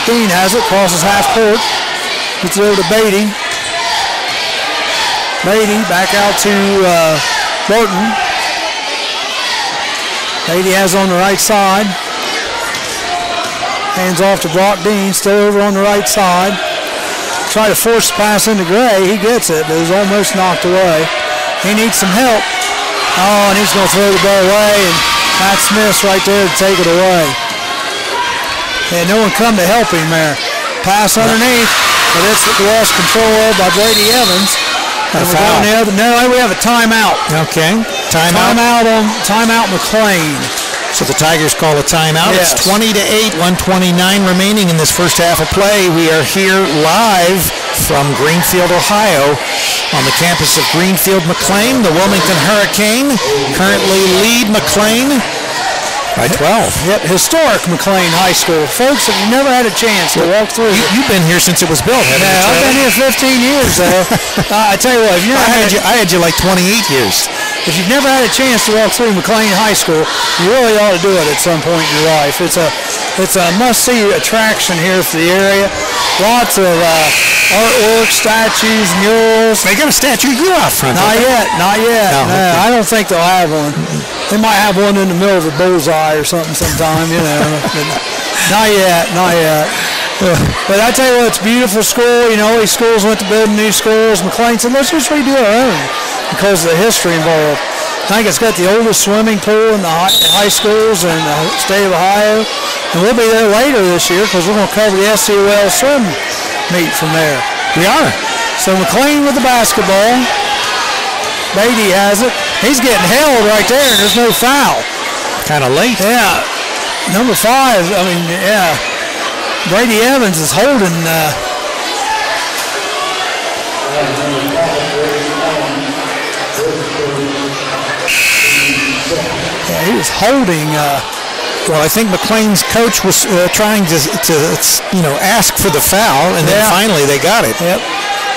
Dean has it, crosses half court. Gets it over to Beatty. Beatty back out to Burton. Beatty has on the right side. Hands off to Dean, still over on the right side. Try to force the pass into Gray. He gets it, but it was almost knocked away. He needs some help. Oh, and he's going to throw the ball away, and Matt Smith's right there to take it away. And no one come to help him there. Pass underneath, but it's lost control of by Brady Evans. And we're going the other. No, we have a timeout. Okay, timeout. Timeout McClain. So the Tigers call a timeout. Yes. It's 20-8, 129 remaining in this first half of play. We are here live from Greenfield, Ohio, on the campus of Greenfield McClain. The Wilmington Hurricane currently lead McClain by 12. Yep, historic McClain High School. Folks, if you've never had a chance to walk through it. You've been here since it was built, haven't you? Yeah, I've been here 15 years, though. I tell you what, if you I had you like 28 years. If you've never had a chance to walk through McClain High School, you really ought to do it at some point in your life. It's a must-see attraction here for the area. Lots of artwork, statues, murals. They got a statue of you out front. Not yet. No, okay. I don't think they'll have one. They might have one in the middle of a bullseye or something sometime, you know. Not yet. But I tell you what, it's a beautiful school. You know, these schools went to building new schools. McClain said, let's just redo our own because of the history involved. I think it's got the oldest swimming pool in the high schools in the state of Ohio. And we'll be there later this year because we're going to cover the SCOL swim meet from there. We are. So McClain with the basketball. Beatty has it. He's getting held right there, and there's no foul. Kind of late. Yeah. Number 5, I mean, yeah. Brady Evans is holding. He was holding. Well, I think McClain's coach was trying to ask for the foul, and then finally they got it. Yep.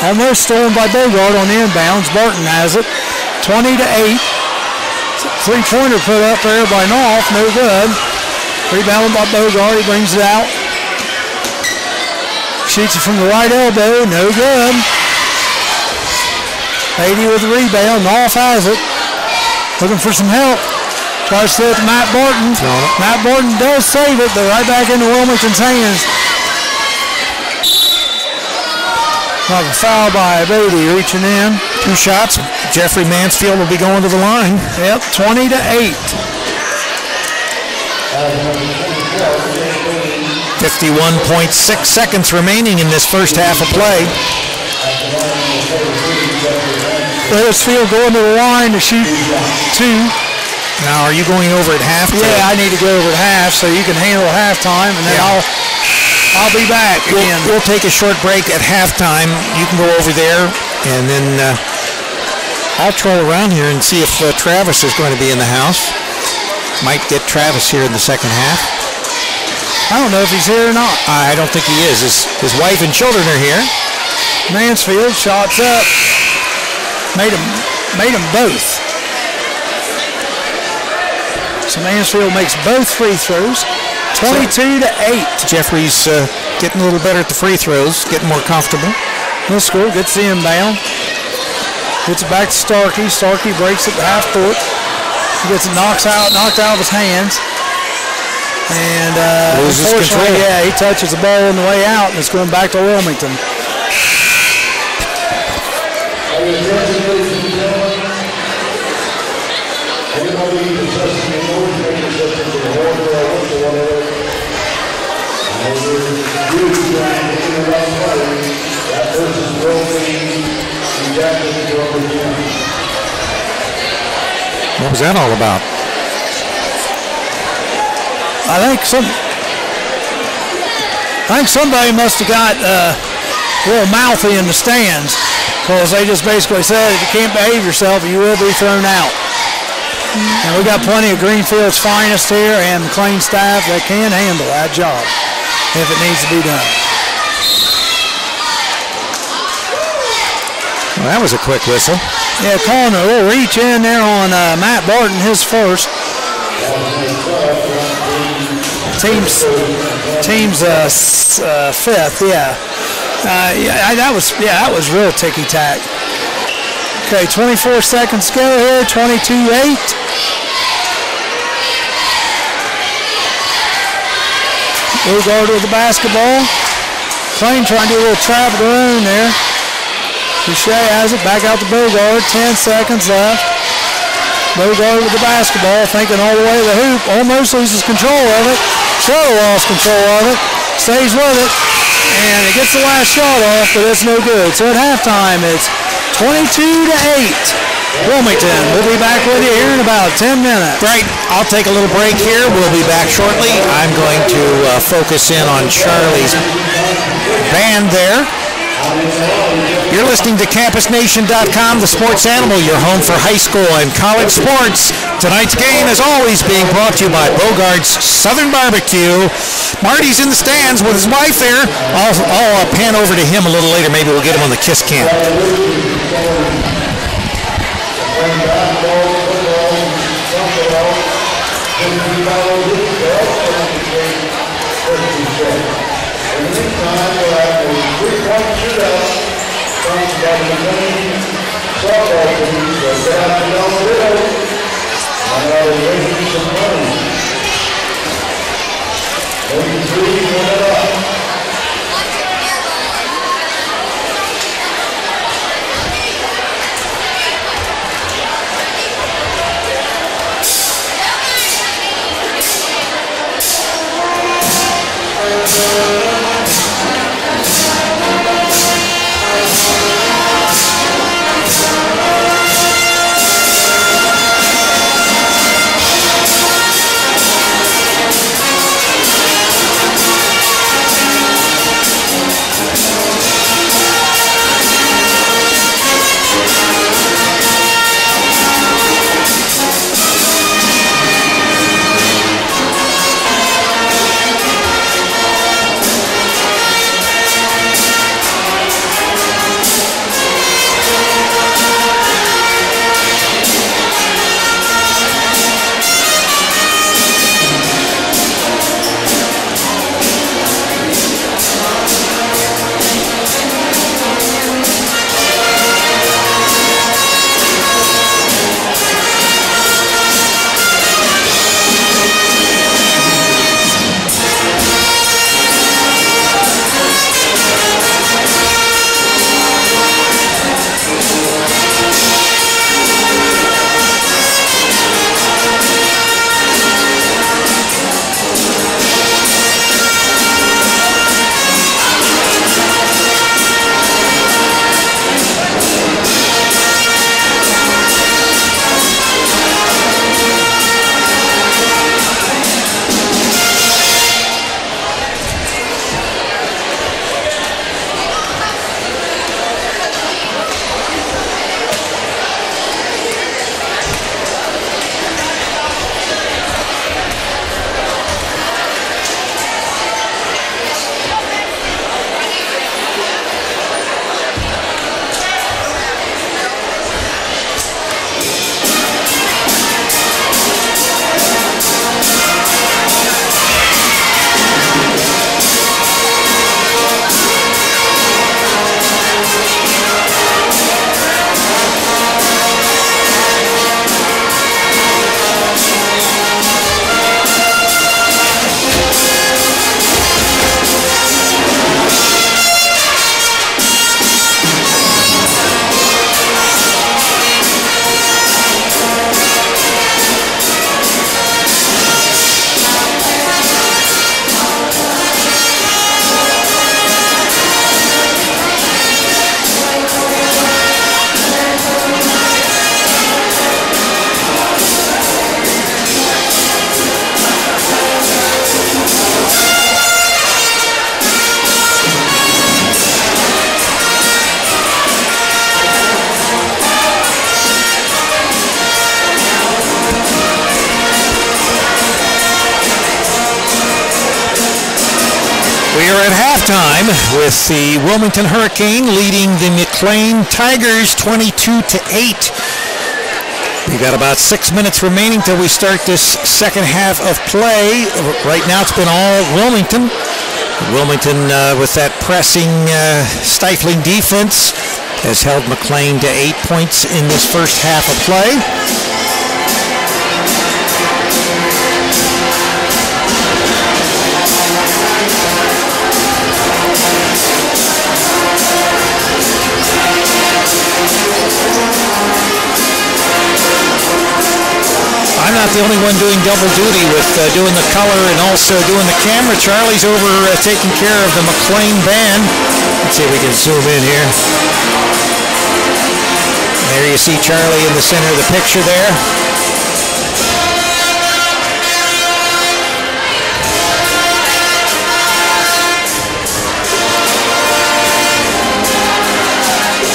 Almost stolen by Bogart on the inbounds. Barton has it. 20-8. Three-pointer put up there by Knopf. No good. Rebounded by Bogart. He brings it out. Shoots it from the right elbow. No good. Beatty with the rebound. Knopf has it. Looking for some help. Tries to throw it to Matt Barton. Matt Barton does save it, but right back into Wilmington's hands. Like a foul by Beatty reaching in. 2 shots. Jeffrey Mansfield will be going to the line. Yep, 20-8. 51.6 seconds remaining in this first half of play. Wethersfield going to the line to shoot 2. Now, are you going over at half? Yeah, I need to go over at half so you can handle halftime, and then I'll be back again. We'll take a short break at halftime. You can go over there, and then I'll troll around here and see if Travis is going to be in the house. Might get Travis here in the second half. I don't know if he's here or not. I don't think he is. His wife and children are here. Mansfield shots up. Made them both. So Mansfield makes both free throws. 22-8. Jeffrey's getting a little better at the free throws, getting more comfortable. This school gets the inbound. Gets it back to Starkey. Starkey breaks it to half court. He gets it knocked out of his hands. And loses control. Yeah, he touches the ball on the way out, and it's going back to Wilmington. What was that all about? I think somebody must have got a little mouthy in the stands because they just basically said if you can't behave yourself, you will be thrown out. And we got plenty of Greenfield's finest here and McClain staff that can handle that job if it needs to be done. Well, that was a quick whistle. Yeah, calling a little reach in there on Matt Barton, his first. team's fifth. Yeah. That was real ticky-tack. Okay, 24 seconds to go here, 22-8. Bogard with the basketball. McClain trying to do a little trap of their own there. Boucher has it, back out to Bogard, 10 seconds left. Bogard with the basketball, thinking all the way to the hoop, almost loses control of it. Shuttle lost control of it, stays with it, and it gets the last shot off, but it's no good. So at halftime, it's 22-8. Wilmington. We'll be back with you here in about 10 minutes. Right. I'll take a little break here. We'll be back shortly. I'm going to focus in on Charlie's band there. You're listening to CampusNation.com, the sports animal, your home for high school and college sports. Tonight's game is always being brought to you by Bogart's Southern Barbecue. Marty's in the stands with his wife there. I'll pan over to him a little later. Maybe we'll get him on the kiss cam. We are at halftime with the Wilmington Hurricane leading the McClain Tigers 22-8. We got about 6 minutes remaining till we start this second half of play. Right now it's been all Wilmington. Wilmington with that pressing, stifling defense has held McClain to 8 points in this first half of play. I'm not the only one doing double duty with doing the color and also doing the camera. Charlie's over taking care of the McClain band. Let's see if we can zoom in here. There you see Charlie in the center of the picture there.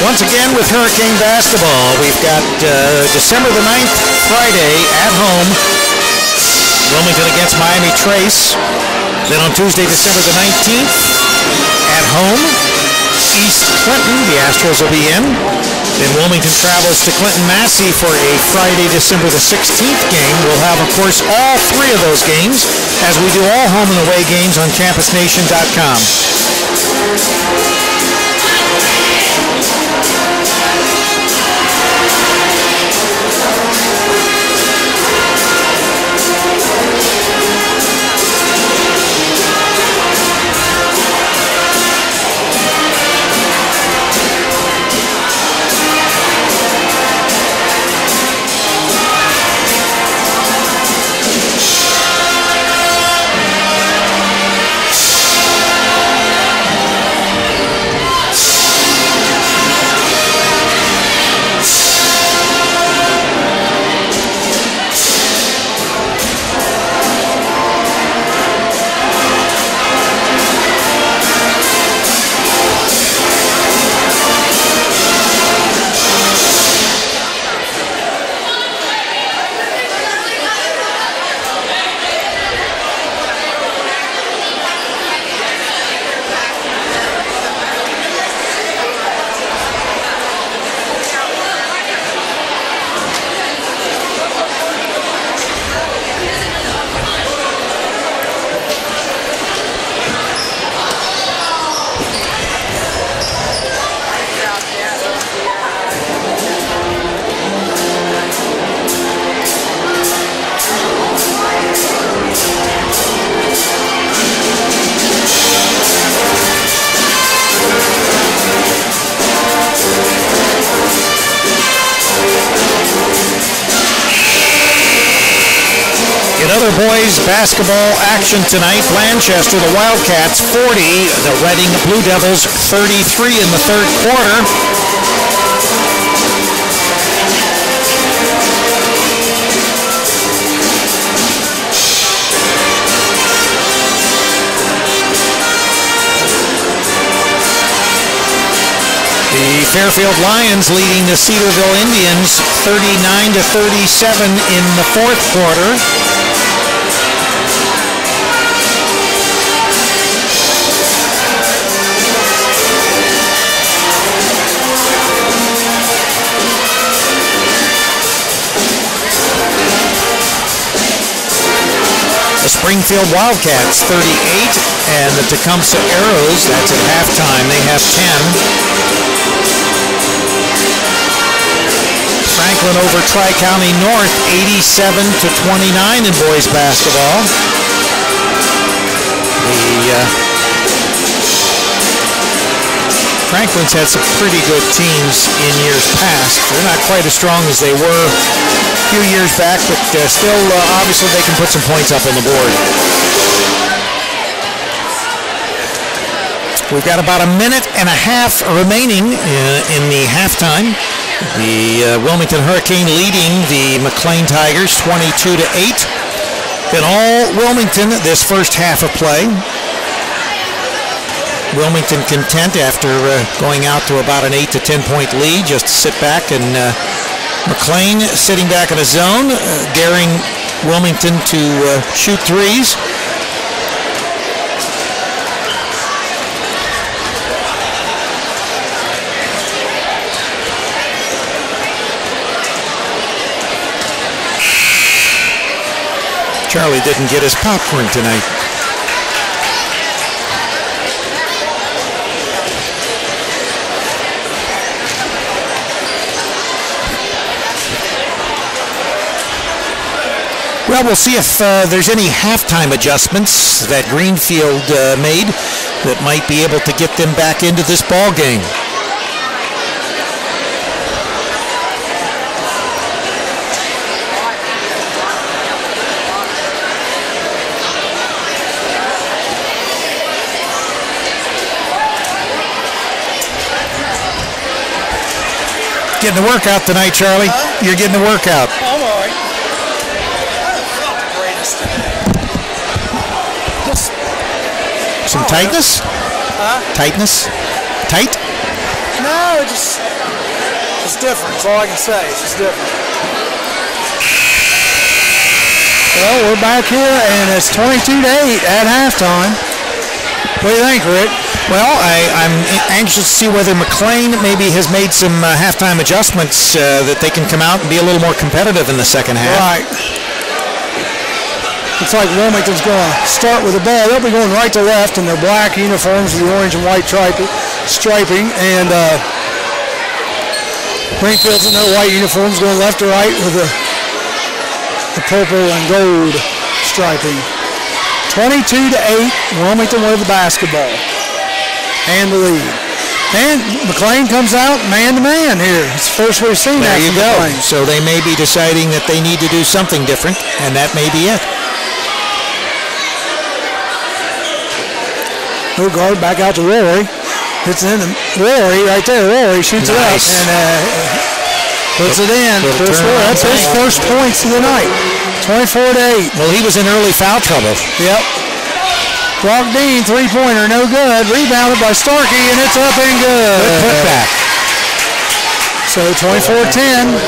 Once again with Hurricane basketball, we've got December the 9th, Friday at home, Wilmington against Miami Trace. Then on Tuesday, December the 19th, at home, East Clinton, the Astros will be in. Then Wilmington travels to Clinton Massey for a Friday, December the 16th game. We'll have, of course, all three of those games, as we do all home and away games on campusnation.com. Other boys basketball action tonight. Blanchester, the Wildcats 40, the Reading Blue Devils 33 in the third quarter. The Fairfield Lions leading the Cedarville Indians 39-37 in the fourth quarter. The Springfield Wildcats 38 and the Tecumseh Arrows, that's at halftime, they have 10. Franklin over Tri-County North 87-29 in boys basketball. Franklin's had some pretty good teams in years past. They're not quite as strong as they were a few years back, but still, obviously, they can put some points up on the board. We've got about a minute and a half remaining in the halftime. The Wilmington Hurricane leading the McClain Tigers 22-8. Then all Wilmington this first half of play. Wilmington content after going out to about an 8 to 10 point lead, just to sit back, and McClain sitting back in a zone, daring Wilmington to shoot threes. Charlie didn't get his popcorn tonight. Well, we'll see if there's any halftime adjustments that Greenfield made that might be able to get them back into this ball game. Getting a workout tonight, Charlie. You're getting a workout. I'm all right. Some tightness? Huh? Tightness? Tight? No, it's different. That's all I can say. It's just different. Well, we're back here, and it's 22-8 at halftime. What do you think, Rick? Well, I'm anxious to see whether McClain maybe has made some halftime adjustments that they can come out and be a little more competitive in the second half. Right. Looks like Wilmington's going to start with the ball. They'll be going right to left in their black uniforms with the orange and white striping. And Greenfield's in their white uniforms going left to right with the purple and gold striping. 22-8, Wilmington with the basketball and the lead. And McClain comes out man-to-man here. It's the first we've seen that. There you go. So they may be deciding that they need to do something different, and that may be it. No guard, back out to Rory. It's in Rory right there. Rory shoots it up and puts it in. That's his first points of the night. 24-8. Well, he was in early foul trouble. Yep. Brock Dean, three-pointer, no good. Rebounded by Starkey, and it's up and good. Good putback. So 24-10.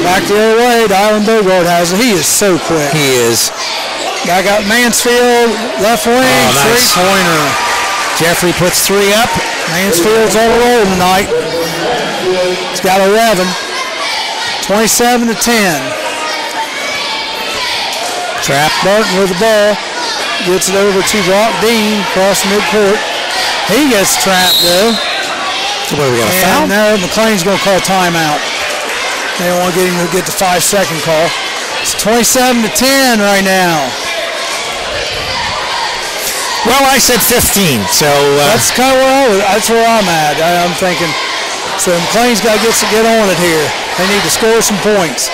Back the other way. Dylan Bogart has it. He is so quick. He is. Back out Mansfield, left wing, nice. three-pointer. Jeffrey puts three up. Mansfield's on a roll tonight. He's got 11. 27-10. Trap. Barton with the ball. Gets it over to Brock Dean across midcourt. He gets trapped though. So what, we got a foul? No, McClain's going to call timeout. They don't want to get the 5-second call. It's 27-10 right now. Well, I said 15, so that's kind of that's where I'm at. I'm thinking. So McClain's got to get on it here. They need to score some points.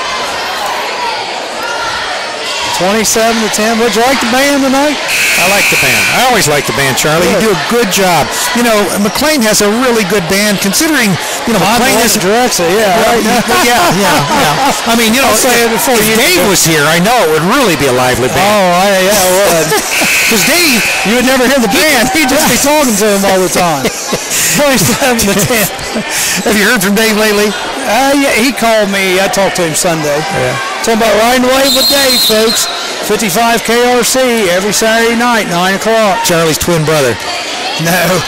27-10. Would you like the band tonight? I like the band. I always like the band, Charlie. Good. You do a good job. You know, McClain has a really good band, considering, you know, McClain is directs it. Yeah, right. yeah. I mean, you know, if Dave was here, I know it would really be a lively band. Oh, yeah, it would. Because Dave, you would never hear the band. He'd just be talking to him all the time. 27-10. Have you heard from Dave lately? Yeah, he called me. I talked to him Sunday. Yeah. Talking about riding the wave with Dave, folks. 55 KRC every Saturday night, 9 o'clock. Charlie's twin brother. No.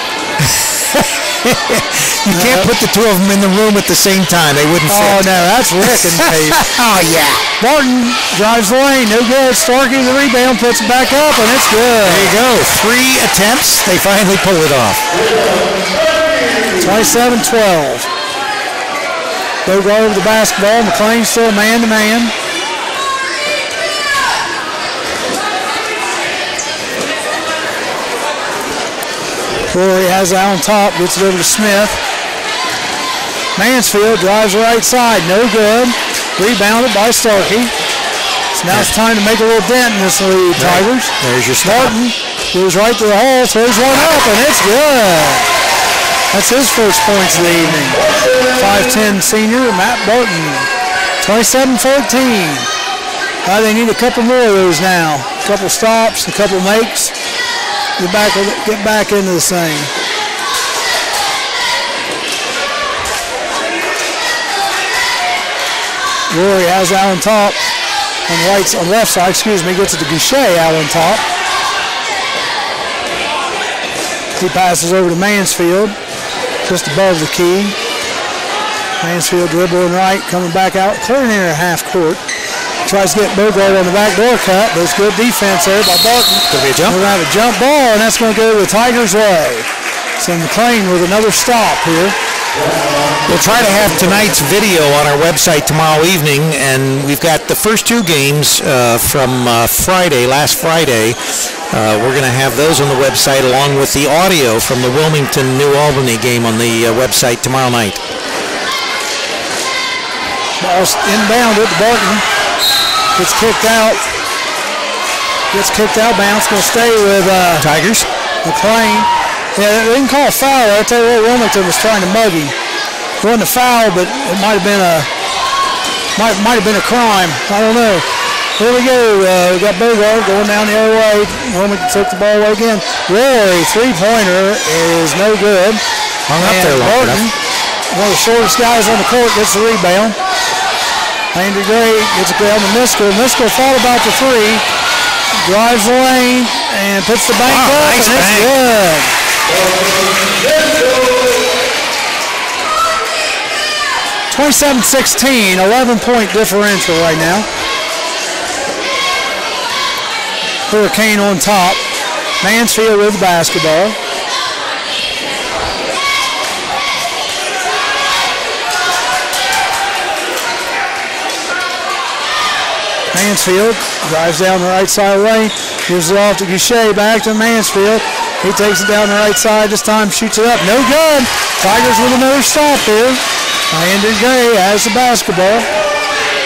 You can't put the two of them in the room at the same time. They wouldn't fit. Oh, no, that's Rick and Dave. Oh, yeah. Martin drives the lane. No good. Starkey the rebound, puts it back up, and it's good. There you go. 3 attempts. They finally pull it off. 27-12. Bogart over the basketball. McClain still man-to-man. Rory has it on top, gets it over to Smith. Mansfield drives the right side, no good. Rebounded by Starkey. So now it's time to make a little dent in this lead, Tigers. There's your start. Martin goes right to the hole, throws one up, and it's good. That's his first points of the evening. 5'10" senior, Matt Barton. 27-14. They need a couple more of those now. A couple stops, a couple makes. Get back into this thing. Rory has out on top. On the left side, gets it to Goucher out on top. He passes over to Mansfield, just above the key. Mansfield dribbling right, coming back out, clearing in at half court. Tries to get Bogart on the backdoor cut, but it's good defense there by Barton. Could be a jump. We're going to have a jump ball, and that's going to go the Tigers' way. So McClain with another stop here. We'll try to have tonight's video on our website tomorrow evening, and we've got the first two games from last Friday. We're going to have those on the website along with the audio from the Wilmington-New Albany game on the website tomorrow night. Ball's inbounded. Barton gets kicked out. Gets kicked out. Bounce going to stay with Tigers. McClain. Yeah, they didn't call a foul. I tell you what, Wilmington was trying to mug him. It wasn't a foul, but it might have been a crime. I don't know. Here we go. We got Bogart going down the other way. Wilmington took the ball away again. Rory, three-pointer is no good. Hung up there long Barton, enough. one of the shortest guys on the court, gets the rebound. Landry Gray gets it down to Miskell. Miskell thought about the three. Drives the lane and puts the bank up, nice and it's bank. good. 27-16, 11-point differential right now. Hurricane on top. Mansfield with the basketball. Mansfield drives down the right side of the lane. Gives it off to Goucher. Back to Mansfield. He takes it down the right side. This time shoots it up. No good. Tigers with another stop here. Landry Gray has the basketball.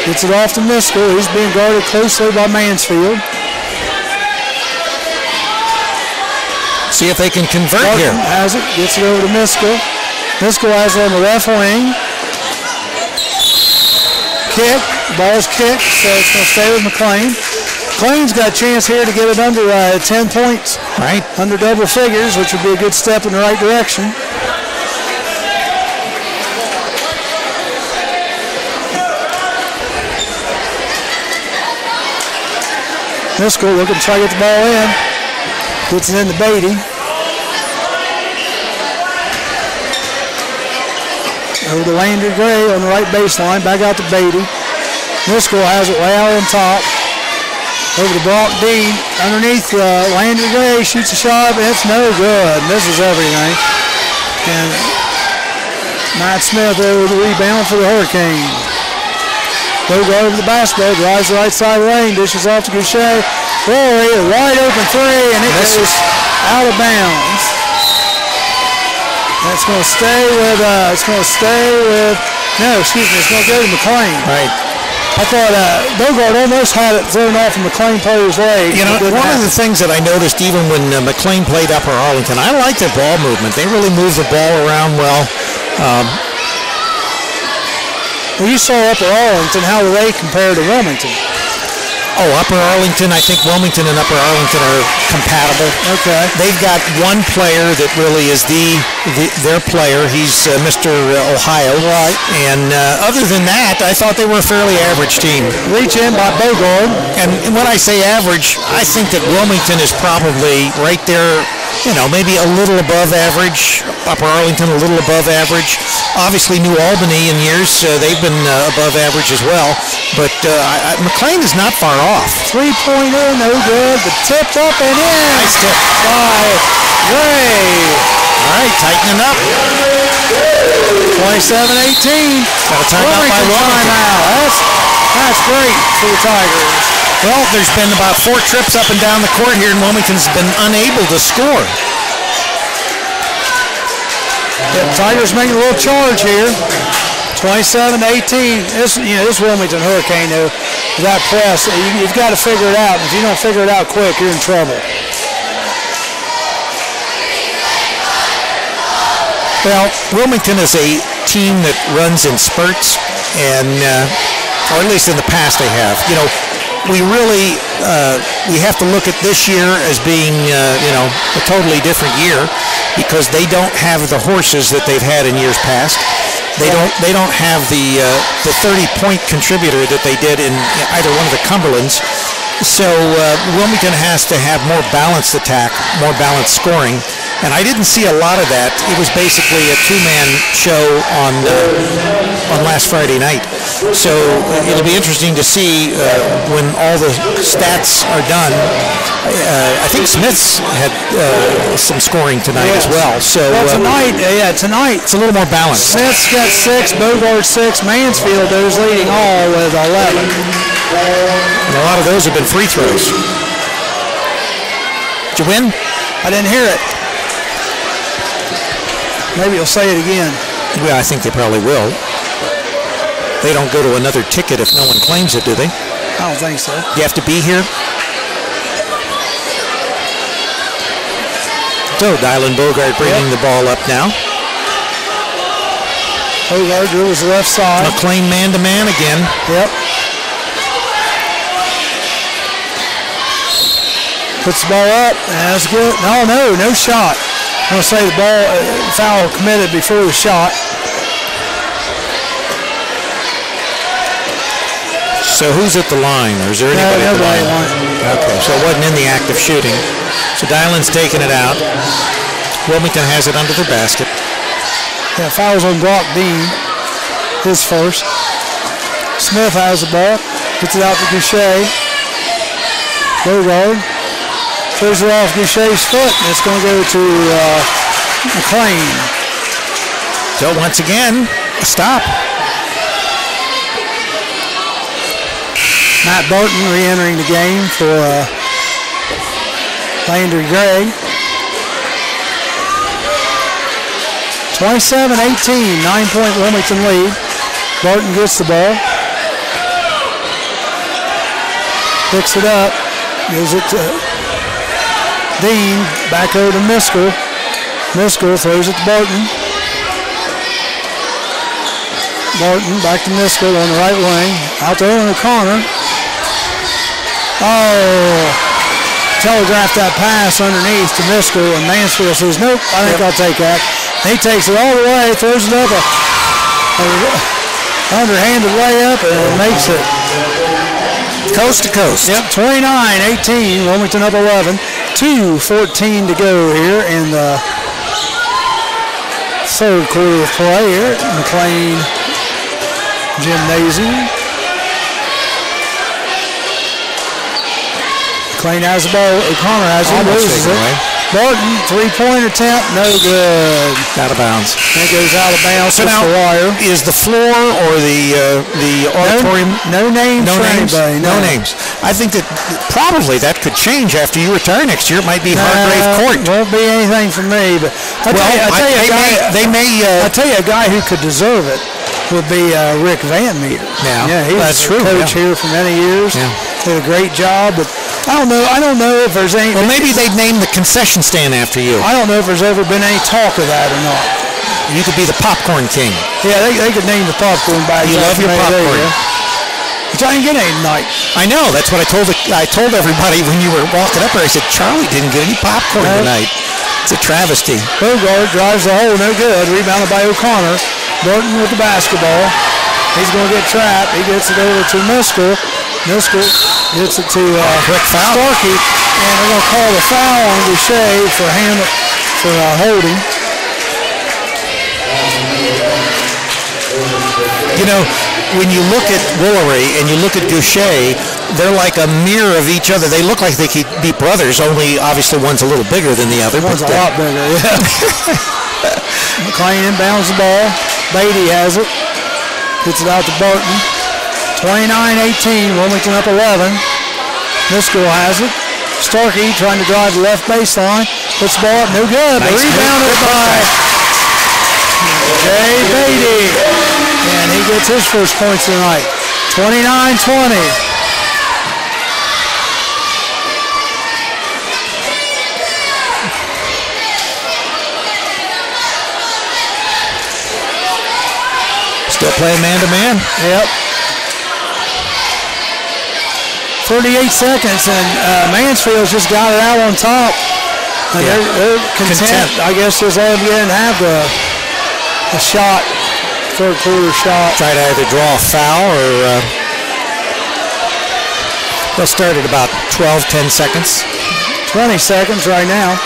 Gets it off to Miskell. He's being guarded closely by Mansfield. See if they can convert Barton here. has it. Gets it over to Miskell. Miskell has it on the left wing. Kick. Ball's kicked, so it's going to stay with McClain. McClain's got a chance here to get it under 10 points. Right. Under double figures, which would be a good step in the right direction. Miskell looking to try to get the ball in. Gets it into Beatty. Over to Landry Gray on the right baseline. Back out to Beatty. Miskell has it way out on top. Over to Brock Dean. Underneath Landry Gray. Shoots a shot, and it's no good. This is everything. And Matt Smith over the rebound for the Hurricane. Bogart over the basketball. Drives the right side lane. Dishes off to Goucher. Rory, a wide open three, and it goes out of bounds. That's going to stay with, it's going to go to McClain. Right. I thought Bogart almost had it thrown off from McClain player's leg. You know, one of the things that I noticed even when McClain played Upper Arlington, I like their ball movement. They really move the ball around well. Well, you saw Upper Arlington. How do they compare to Wilmington? Oh, Upper Arlington, I think Wilmington and Upper Arlington are compatible. Okay. They've got one player that really is their player. He's Mr. Ohio. Right. And other than that, I thought they were a fairly average team. Reach in by Bogart. And when I say average, I think that Wilmington is probably right there, you know, maybe a little above average. Upper Arlington a little above average. Obviously, New Albany in years, they've been above average as well. But McClain is not far off. Three-pointer, no good, but tipped up and in. Nice tip. By Gray. All right, tightening up. 27-18. Got a timeout by Wilmington. That's great for the Tigers. Well, there's been about 4 trips up and down the court here, and Wilmington's been unable to score. Tigers making a little charge here. 27-18. This Wilmington Hurricane, though, that press, you've got to figure it out. If you don't figure it out quick, you're in trouble. Well, Wilmington is a team that runs in spurts, and or at least in the past they have. You know, we really we have to look at this year as being a totally different year because they don't have the horses that they've had in years past. They don't have the 30-point contributor that they did in either one of the Cumberlands. So Wilmington has to have more balanced attack, more balanced scoring, And I didn't see a lot of that. It was basically a two-man show on last Friday night. So it'll be interesting to see when all the stats are done. I think Smith's had some scoring tonight as well. So tonight it's a little more balanced. Smith's got 6, Bogart 6, Mansfield is leading all with 11. And a lot of those have been free throws. Did you win? I didn't hear it. Maybe you'll say it again. Well, I think they probably will. They don't go to another ticket if no one claims it, do they? I don't think so. You have to be here? So, Dylan Bogart bringing the ball up now. Bogart drills the left side. McClain man-to-man again. Yep. Puts the ball up. That's good. No shot. I'm going to say the ball foul committed before the shot. So who's at the line, or is there anybody at the line? Okay, so it wasn't in the act of shooting. So Dylan's taking it out. Wilmington has it under the basket. Yeah, fouls on Brock Dean. His first. Smith has the ball. Gets it out to Goucher. Bogard. Throws it off Goucher's foot, and it's going to go to McClain. So once again, a stop. Matt Barton re-entering the game for Landry Gregg. 27-18, 9-point Wilmington lead. Barton gets the ball. Picks it up. Gives it to Dean. Back over to Miskell. Miskell throws it to Barton. Barton back to Miskell on the right wing. Out there in the corner. Oh, telegraphed that pass underneath to Miskell, and Mansfield says, nope, I think I'll take that. And he takes it all the way, throws it up, a underhanded layup, and makes it coast to coast. Yep, 29-18, Wilmington up 11. 2:14 to go here in the third quarter of play here at McClain Gymnasium. McClain has the ball. O'Connor has it. Loses it. Barton, three-point attempt, no good. Out of bounds. It goes out of bounds. So now, the wire. Is the floor or the auditorium? No names. No names. Anybody, no names. I think that probably that could change after you retire next year. It might be Hargrave Court. Won't be anything for me, but I tell you a guy who could deserve it would be Rick Van Meter. Yeah, he was a coach here for many years. Yeah. Did a great job, but I don't know if there's any. Well, maybe they'd name the concession stand after you. I don't know if there's ever been any talk of that or not. You could be the popcorn king. Yeah, they could name the popcorn bag. You love your popcorn. Which I didn't get any tonight. I know. That's what I told everybody when you were walking up there. I said, Charlie didn't get any popcorn tonight. It's a travesty. Bogart drives the hole, no good. Rebounded by O'Connor. Barton with the basketball. He's going to get trapped. He gets it over to Miskell. Miskell gets it to Starkey, and they're going to call the foul on Goucher for holding. You know, when you look at Woolery and you look at Goucher, they're like a mirror of each other. They look like they could be brothers, only obviously one's a little bigger than the other. One's a lot bigger, yeah. McClain inbounds the ball. Beatty has it. Gets it out to Barton. 29-18, Wilmington up 11. Miskell has it. Starkey trying to drive the left baseline. Puts the ball up, no good. Nice. Rebounded by Jay Beatty. And he gets his first points tonight. 29-20. Still playing man-to-man. Yep. 38 seconds, and Mansfield's just got it out on top. And they're content. I guess just let them get and have the shot, third quarter shot. Try to either draw a foul or they'll start at about 10 seconds. 20 seconds right now.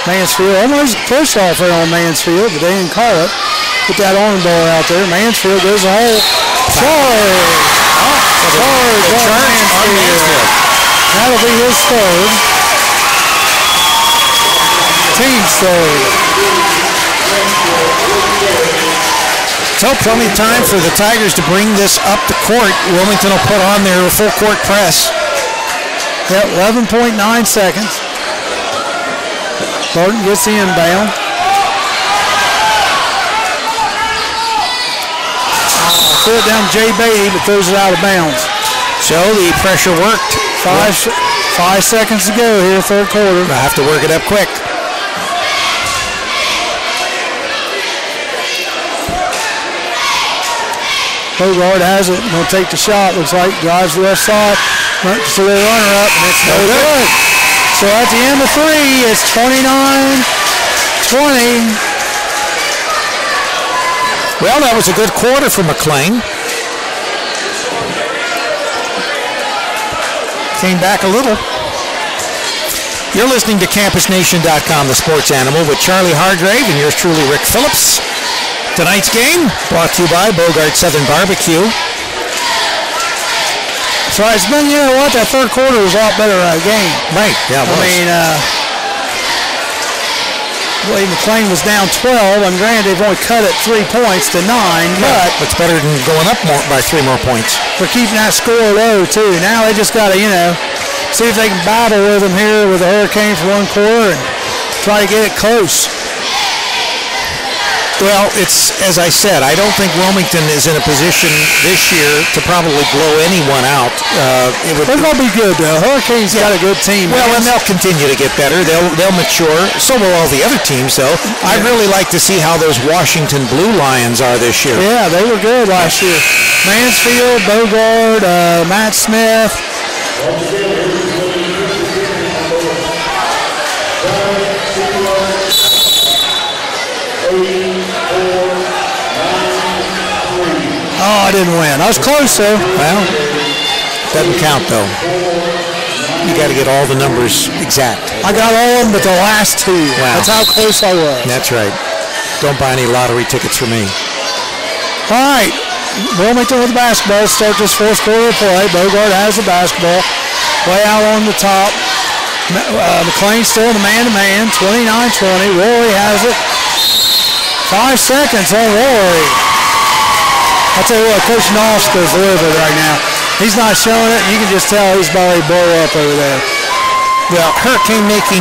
Mansfield almost pushed off there on Mansfield, but they didn't call it. Put that arm ball out there. Mansfield goes the hole. Charge! Charge on Mansfield. That'll be his third. Team's third. So plenty of time for the Tigers to bring this up the court. Wilmington will put on their full court press. Yep, 11.9 seconds. Barton gets the inbound. Threw it down to Jay Beatty, but throws it out of bounds. So the pressure worked. 5 seconds to go here, third quarter. I have to work it up quick. Bogart has it. Going to take the shot. Looks like drives the left side. So they runner up, and it's no good. So at the end of three, it's 29-20. Well, that was a good quarter for McClain. Came back a little. You're listening to CampusNation.com, the sports animal, with Charlie Hargrave and yours truly, Rick Phillips. Tonight's game brought to you by Bogart Southern Barbecue. So it's been, you know what, that third quarter was a lot better game. Right, yeah, it was. I mean, McClain was down 12, and granted they've only cut it 3 points to 9, but it's better than going up by 3 more points. We're keeping that score low too. Now they just got to, see if they can battle with them here with the Hurricanes for one quarter and try to get it close. Well, it's, as I said, I don't think Wilmington is in a position this year to probably blow anyone out. They're going to be good, though. Hurricanes got a good team. Well, and they'll continue to get better. They'll mature. So will all the other teams, though. I'd really like to see how those Washington Blue Lions are this year. Yeah, they were good last year. Mansfield, Bogart, Matt Smith. Oh, I didn't win. I was close, though. Well, doesn't count, though. You got to get all the numbers exact. I got all of them but the last two. Wow. That's how close I was. That's right. Don't buy any lottery tickets for me. All right. Wilmington with the basketball. Start this fourth quarter of play. Bogart has the basketball. Way out on the top. McClain still in the man-to-man. 29-20. Rory has it. 5 seconds on Rory. I'll tell you what, Coach Noska's livid right now. He's not showing it, and you can just tell he's about to blow up over there. Well, Hurricane making,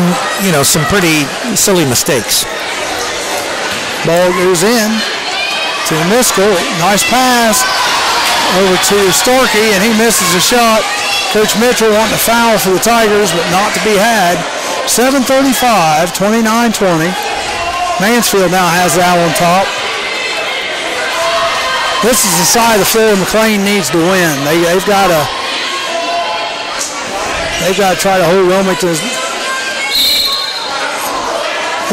some pretty silly mistakes. Ball goes in to Miskell. Nice pass over to Starkey, and he misses the shot. Coach Mitchell wanting a foul for the Tigers, but not to be had. 7:35, 29-20. Mansfield now has that on top. This is the side of the floor McClain needs to win. They've got to try to hold Wilmington.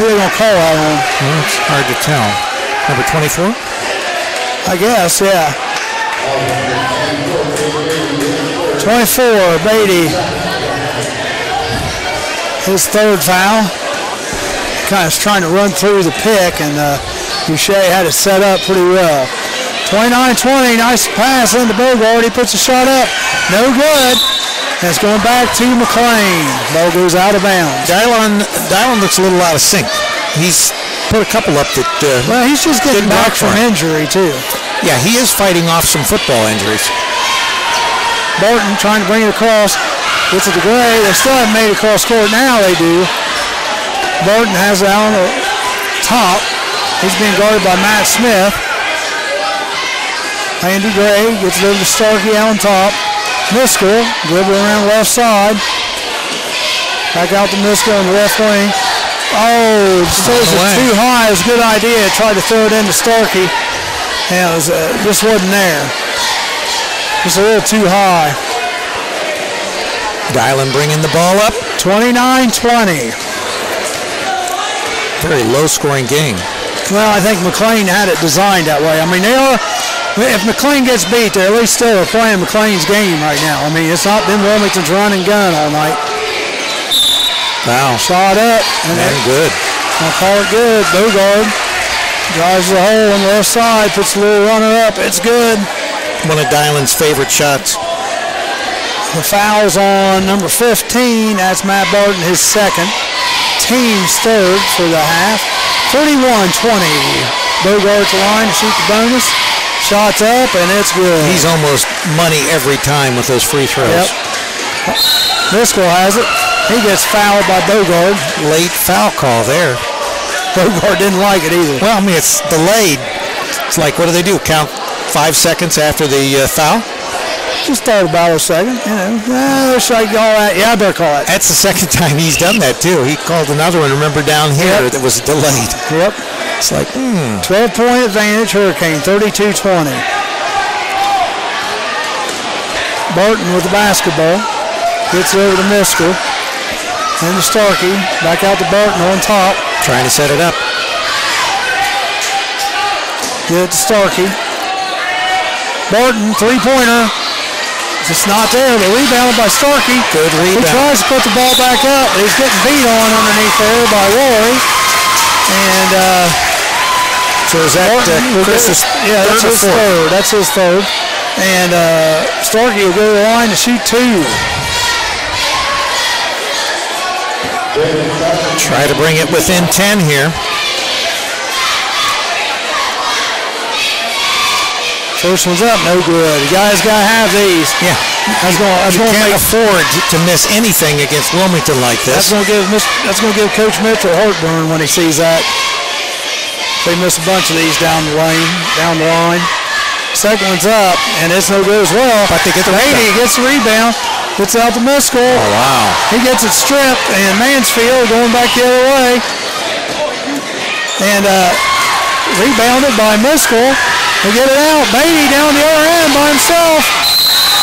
Who are they going to call out on? Well, it's hard to tell. Number 24? I guess, yeah. 24, Beatty. His third foul. Kind of trying to run through the pick, and Boucher had it set up pretty well. 29-20, nice pass into Bogart. He puts a shot up. No good. And it's going back to McClain. Ball goes out of bounds. Dylon looks a little out of sync. He's put a couple up that well, he's just getting back from injury, too. Yeah, he is fighting off some football injuries. Barton trying to bring it across. Gets it to Gray. They still haven't made it across court. Now they do. Barton has it out on the top. He's being guarded by Matt Smith. Andy Gray gets it over to Starkey out on top. Miskell dribbling around the left side. Back out to Miskell on the left wing. Oh, throws it too high. It was a good idea. Tried to throw it into Starkey. And it was, just wasn't there. Just a little too high. Dylon bringing the ball up. 29-20. Very low-scoring game. Well, I think McClain had it designed that way. I mean, they are. If McClain gets beat, they're at least still playing McClain's game right now. I mean, it's not been Wilmington's run and gun all night. Wow. Shot up. And good. I'll call it good. Bogard drives the hole on the left side, puts a little runner up. It's good. One of Dylan's favorite shots. The foul's on number 15. That's Matt Barton, his second. Team's third for the half. 31-20. Bogart to line to shoot the bonus. Shots up, and it's good. He's almost money every time with those free throws. Yep. Driscoll has it. He gets fouled by Bogard. Late foul call there. Bogard didn't like it either. Well, I mean, it's delayed. It's like, what do they do? Count 5 seconds after the foul? Just thought about a second. Should I call that? Yeah, I better call it. That's the second time he's done that, too. He called another one, remember, down here that was delayed. Yep. It's like, 12-point advantage, Hurricane, 32-20. Barton with the basketball. Gets it over to Miskell. And to Starkey. Back out to Barton on top. Trying to set it up. Get it to Starkey. Barton, three-pointer. Just not there, but rebounded by Starkey. Good rebound. He tries to put the ball back up, but he's getting beat on underneath there by Rory. And so is that Chris's that's his third. That's his third. And Starkey will go to the line to shoot two. Try to bring it within 10 here. First one's up, no good. You guys got to have these. Yeah. You can't afford to miss anything against Wilmington like this. That's going to give Coach Mitchell heartburn when he sees that. They miss a bunch of these down the line. Second one's up, and it's no good as well. But they get the rebound. He gets the rebound. Gets out to Miskell. Oh, wow. He gets it stripped, and Mansfield going back the other way. And rebounded by Miskell. They get it out. Beatty down the other end by himself.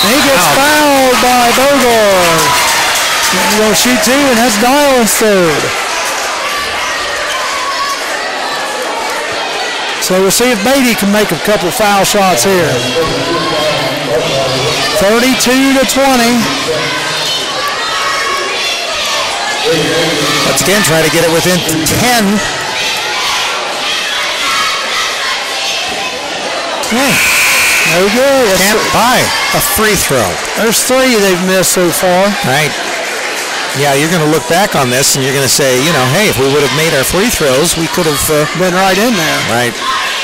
And he gets fouled by Bogard. He's going to shoot two, and that's Dylan's third. So we'll see if Beatty can make a couple foul shots here. 32-20. Let's again try to get it within 10. No good. Can't buy a free throw. There's three they've missed so far. Right. Yeah, you're going to look back on this and you're going to say, hey, if we would have made our free throws, we could have been right in there. Right.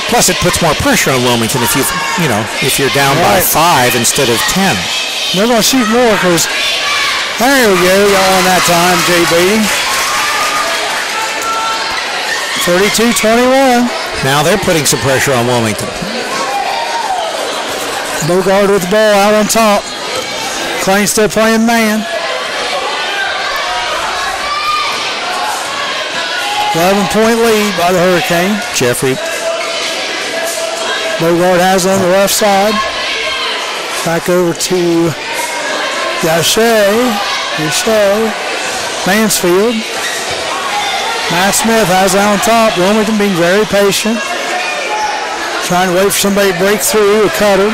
Plus, it puts more pressure on Wilmington if if you're down by 5 instead of 10. They're going to shoot more because there we go. Got one that time, Jay Beatty. 32-21. Now they're putting some pressure on Wilmington. Bogard with the ball out on top. McClain still playing man. 11-point lead by the Hurricane. Jeffrey. Bogard has it on the left side. Back over to Gaucher. Mansfield. Matt Smith has it on top. Wilmington being very patient. Trying to wait for somebody to break through. A cutter.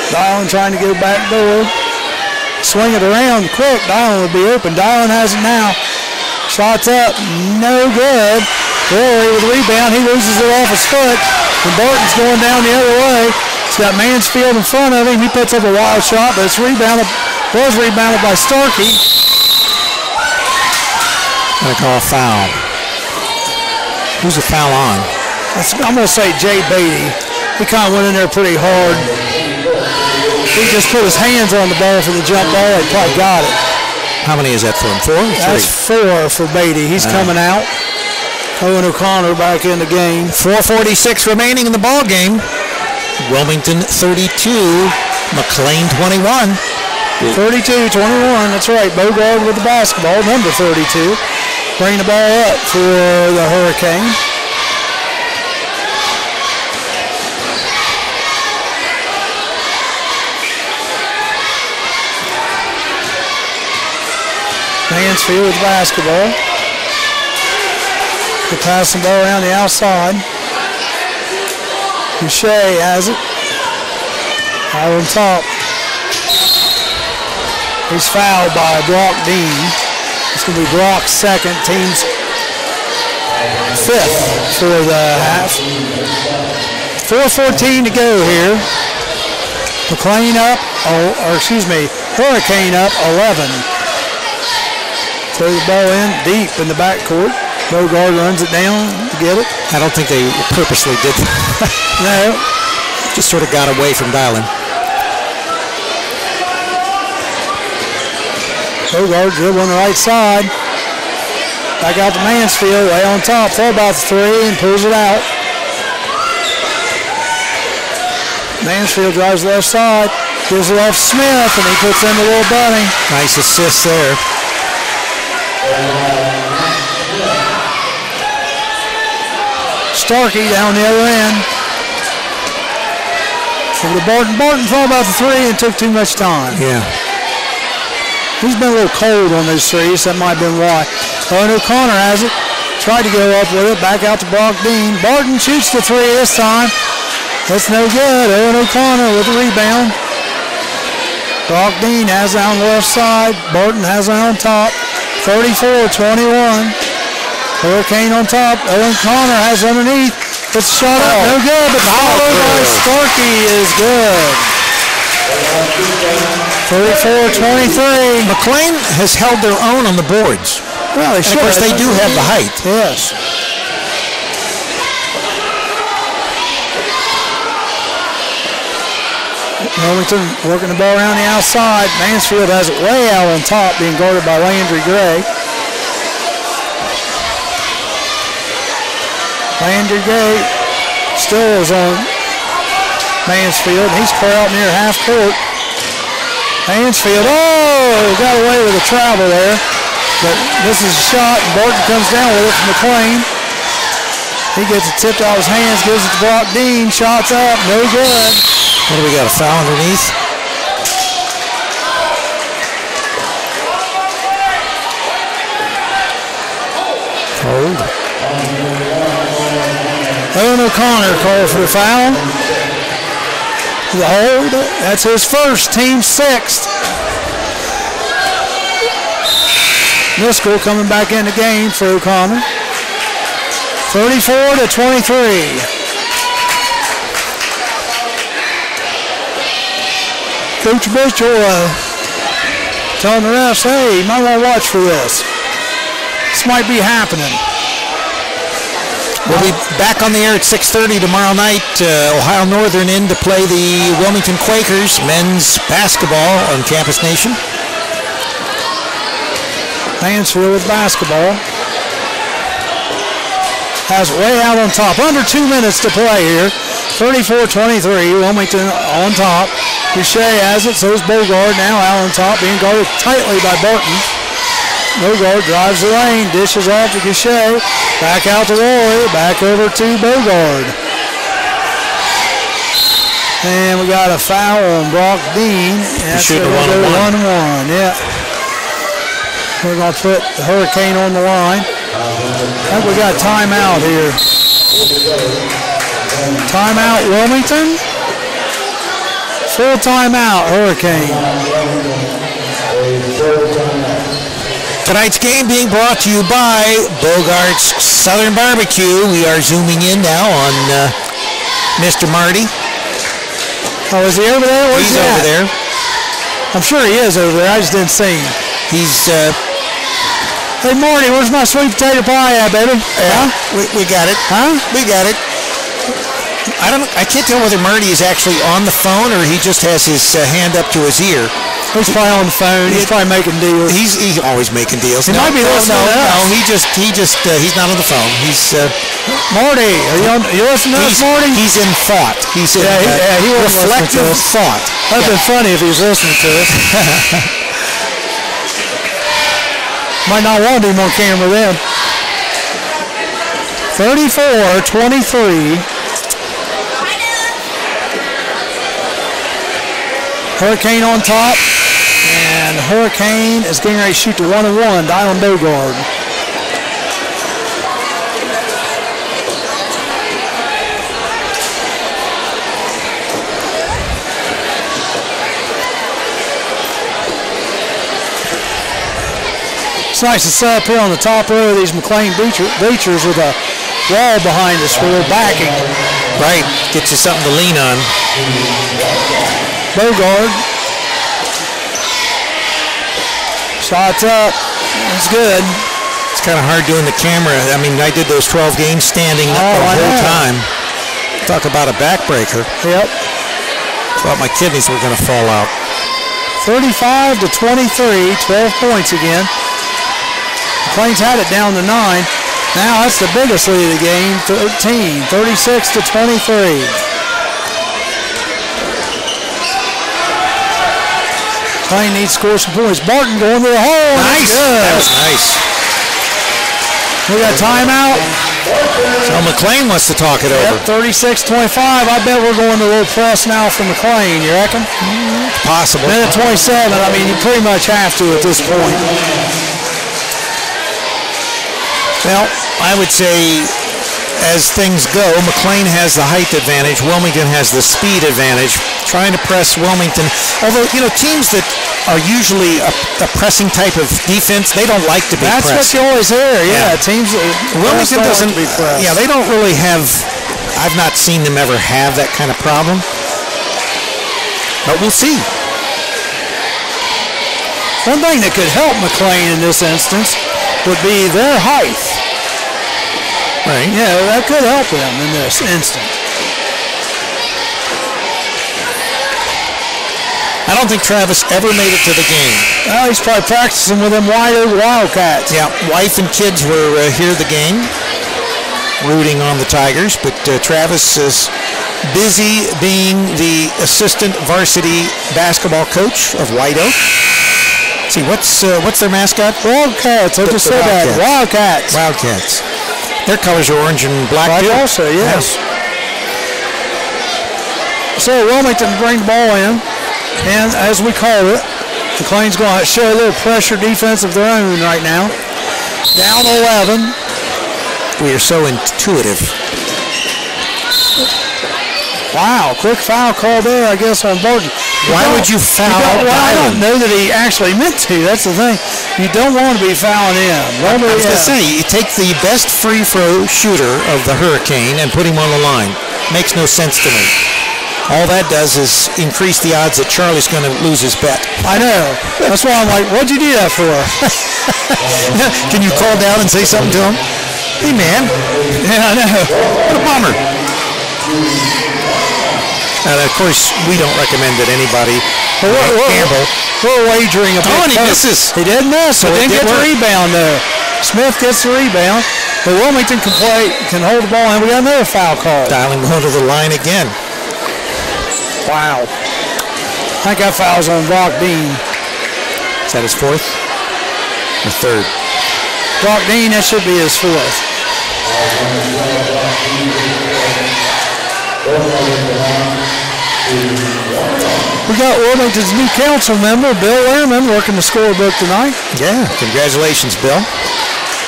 Dylan trying to go back door. Swing it around quick. Dylan will be open. Dylan has it now. Shots up. No good. Rory with a rebound. He loses it off his foot. And Barton's going down the other way. He's got Mansfield in front of him. He puts up a wild shot, but it's rebounded by Starkey. Going to call a foul. Who's the foul on? I'm going to say Jay Beatty. He kind of went in there pretty hard. He just put his hands on the ball for the jump ball. He probably got it. How many is that for him? 4 or 3? That's 4 for Beatty. He's coming out. Owen O'Connor back in the game. 4:46 remaining in the ball game. Wilmington 32, McClain 21. 32-21, that's right. Bogard with the basketball, number 32. Bring the ball up for the Hurricane. Mansfield with the basketball. They're passing the ball around the outside. Boucher has it. Out on top. He's fouled by Brock Dean. It's going to be Brock's second, team's fifth for the half. 4:14 to go here. McClain up, Hurricane up 11. Throw the ball in deep in the backcourt. Bogard runs it down to get it. I don't think they purposely did that. No. Just sort of got away from dialing. Bogard dribble on the right side. Back out to Mansfield, way on top. Throw about the three and pulls it out. Mansfield drives left side. Gives it off Smith, and he puts in the little bunny. Nice assist there. Starkey down the other end. Over to Barton. Barton thought about the three and took too much time. Yeah. He's been a little cold on those threes. That might have been why. Owen O'Connor has it. Tried to go up with it. Back out to Brock Dean. Barton shoots the three this time. That's no good. Owen O'Connor with the rebound. Brock Dean has it on the left side. Barton has it on top. 34-21. Hurricane on top. Owen Connor has underneath. Puts the shot up. No good, but the follow by Starkey is good. 34-23. McClain has held their own on the boards. Well, they should. Of course, they do have the height. Yes. Wilmington working the ball around the outside. Mansfield has it way out on top, being guarded by Landry Gray. Landry Gray still is on Mansfield. He's clear out near half court. Mansfield, got away with a travel there. But this is a shot, and Barton comes down with it from McClain. He gets it tipped out of his hands, gives it to Brock Dean. Shots up, no good. What do we got, a foul underneath? Hold. Owen O'Connor called for the foul. The hold, that's his first, team sixth. Niskel coming back in the game for O'Connor. 34-23. Coach Mitchell telling the refs, hey, you might want to watch for this. This might be happening. We'll be back on the air at 6:30 tomorrow night. Ohio Northern in to play the Wilmington Quakers men's basketball on Campus Nation. Mansfield with basketball. Has way out on top. Under 2 minutes to play here. 34-23. Wilmington on top. Boucher has it. So is Bogard now out on top, being guarded tightly by Barton. Bogard drives the lane, dishes off to Goucher. Back out to Roy, back over to Bogard. And we got a foul on Brock Dean. That's should have going to go 1-1. 1-1, yeah. We're going to put the Hurricane on the line. I think we got timeout here. Timeout Wilmington. Full timeout Hurricane. Tonight's game being brought to you by Bogart's Southern Barbecue. We are zooming in now on Mr. Marty. Oh, is he over there? Where's He's he over at? there. I'm sure he is over there. I just didn't see him. He's, Hey, Marty, where's my sweet potato pie at, baby? yeah, we got it. Huh? We got it. I can't tell whether Marty is actually on the phone or he just has his hand up to his ear. He's probably on the phone. He's probably making deals. He's always making deals. He might be listening to us. No, he's not on the phone. He's Marty, you listening to us, Marty? He's in thought. He's in he wasn't listening to reflective us. thought. That'd been funny if he was listening to us. Might not want him on camera then. 34-23. Hurricane on top, and Hurricane is getting ready to shoot to 1-1. Dylan Bogard. It's nice to set up here on the top row of these McClain bleachers with a wall behind us for their backing. Right, gets you something to lean on. Bogard. Shots up. It's good. It's kind of hard doing the camera. I mean, I did those 12 games standing the whole time. Talk about a backbreaker. Yep. Thought my kidneys were going to fall out. 35 to 23, 12 points again. McClain's had it down to 9. Now that's the biggest lead of the game, 13, 36 to 23. McClain needs to score some points. Barton going to the hole. Nice. That was nice. We got timeout. So McClain wants to talk it over. 36-25. I bet we're going to a little press now from McClain. You reckon? Possible. Minute 27. I mean, you pretty much have to at this point. Well, I would say as things go, McClain has the height advantage. Wilmington has the speed advantage. Trying to press Wilmington. Although, you know, teams that are usually a pressing type of defense, they don't like to be pressed. That's what you always hear, yeah. Teams Wilmington doesn't, like to be pressed. Yeah, they don't really have, I've not seen them ever have that kind of problem. But we'll see. One thing that could help McClain in this instance would be their height. Right. Yeah, that could help them in this instant. I don't think Travis ever made it to the game. Well, he's probably practicing with them Wildcats. Yeah, wife and kids were here at the game, rooting on the Tigers, but Travis is busy being the assistant varsity basketball coach of White Oak. Let's see, what's their mascot? Wildcats. I just said that. Wildcats. Wildcats. Their colors are orange and black too. Also, yes. So Wilmington bring the ball in, and as we call it, McClain's going to show a little pressure defense of their own right now. Down 11. We are so intuitive. Wow, quick foul call there, I guess, on Barton. Why would you foul? I don't know that he actually meant to. That's the thing. You don't want to be fouling in. I was going to say, you take the best free throw shooter of the Hurricane and put him on the line. Makes no sense to me. All that does is increase the odds that Charlie's going to lose his bet. I know. That's why I'm like, what'd you do that for? Can you call down and say something to him? Hey, man. Yeah, I know. What a bummer. And of course, we don't recommend that anybody gamble. We're wagering a big and he misses. He did miss, so didn't get the rebound there. Smith gets the rebound, but Wilmington can hold the ball, and we got another foul call. Dialing going to the line again. Wow. I think that foul's on Brock Dean. Is that his fourth or third? Brock Dean, that should be his fourth. We got Wilmington's new council member, Bill Lehrman, working the scorebook tonight. Yeah, congratulations, Bill.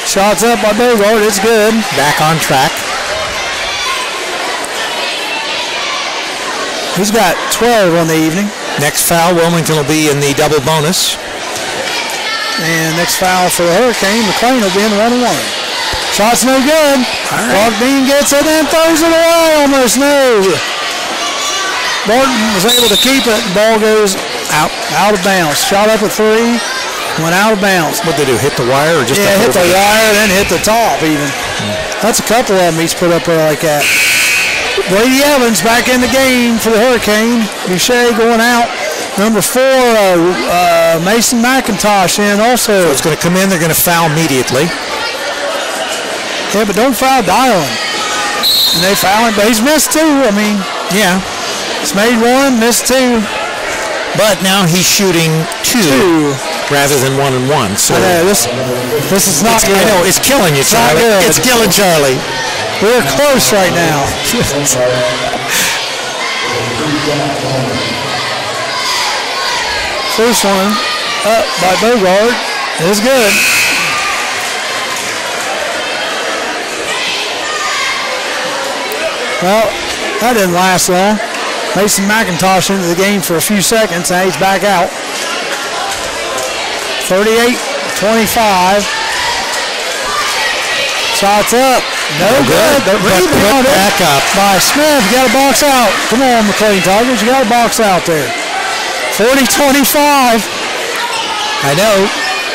Shots up by Bogart, it's good. Back on track. He's got 12 on the evening. Next foul, Wilmington will be in the double bonus. And next foul for the Hurricane, McClain will be in the 1-1. Shot's no good. Brock Dean gets it and throws it away. Almost no. Barton was able to keep it. The ball goes out of bounds. Shot up a 3. Went out of bounds. What'd they do? Hit the wire or just hit the wire, then hit the top even. That's a couple of them he's put up there like that. Brady Evans back in the game for the Hurricane. Boucher going out. Number 4, Mason McIntosh in also. So it's going to come in. They're going to foul immediately. Yeah, but don't foul Dylan. And they foul him, but he's missed 2. I mean, yeah. He's made 1, missed 2. But now he's shooting 2 rather than 1 and 1. So I know, this is not good. I know, it's killing you, Charlie. It's killing Charlie. We're close right now. First one up by Bogart is good. Well, that didn't last long. Mason McIntosh into the game for a few seconds. Now he's back out. 38-25 25. Shots up. No good. But back up. By Smith. You got to box out. Come on, McClain Tigers. You got to box out there. 40-25. I know.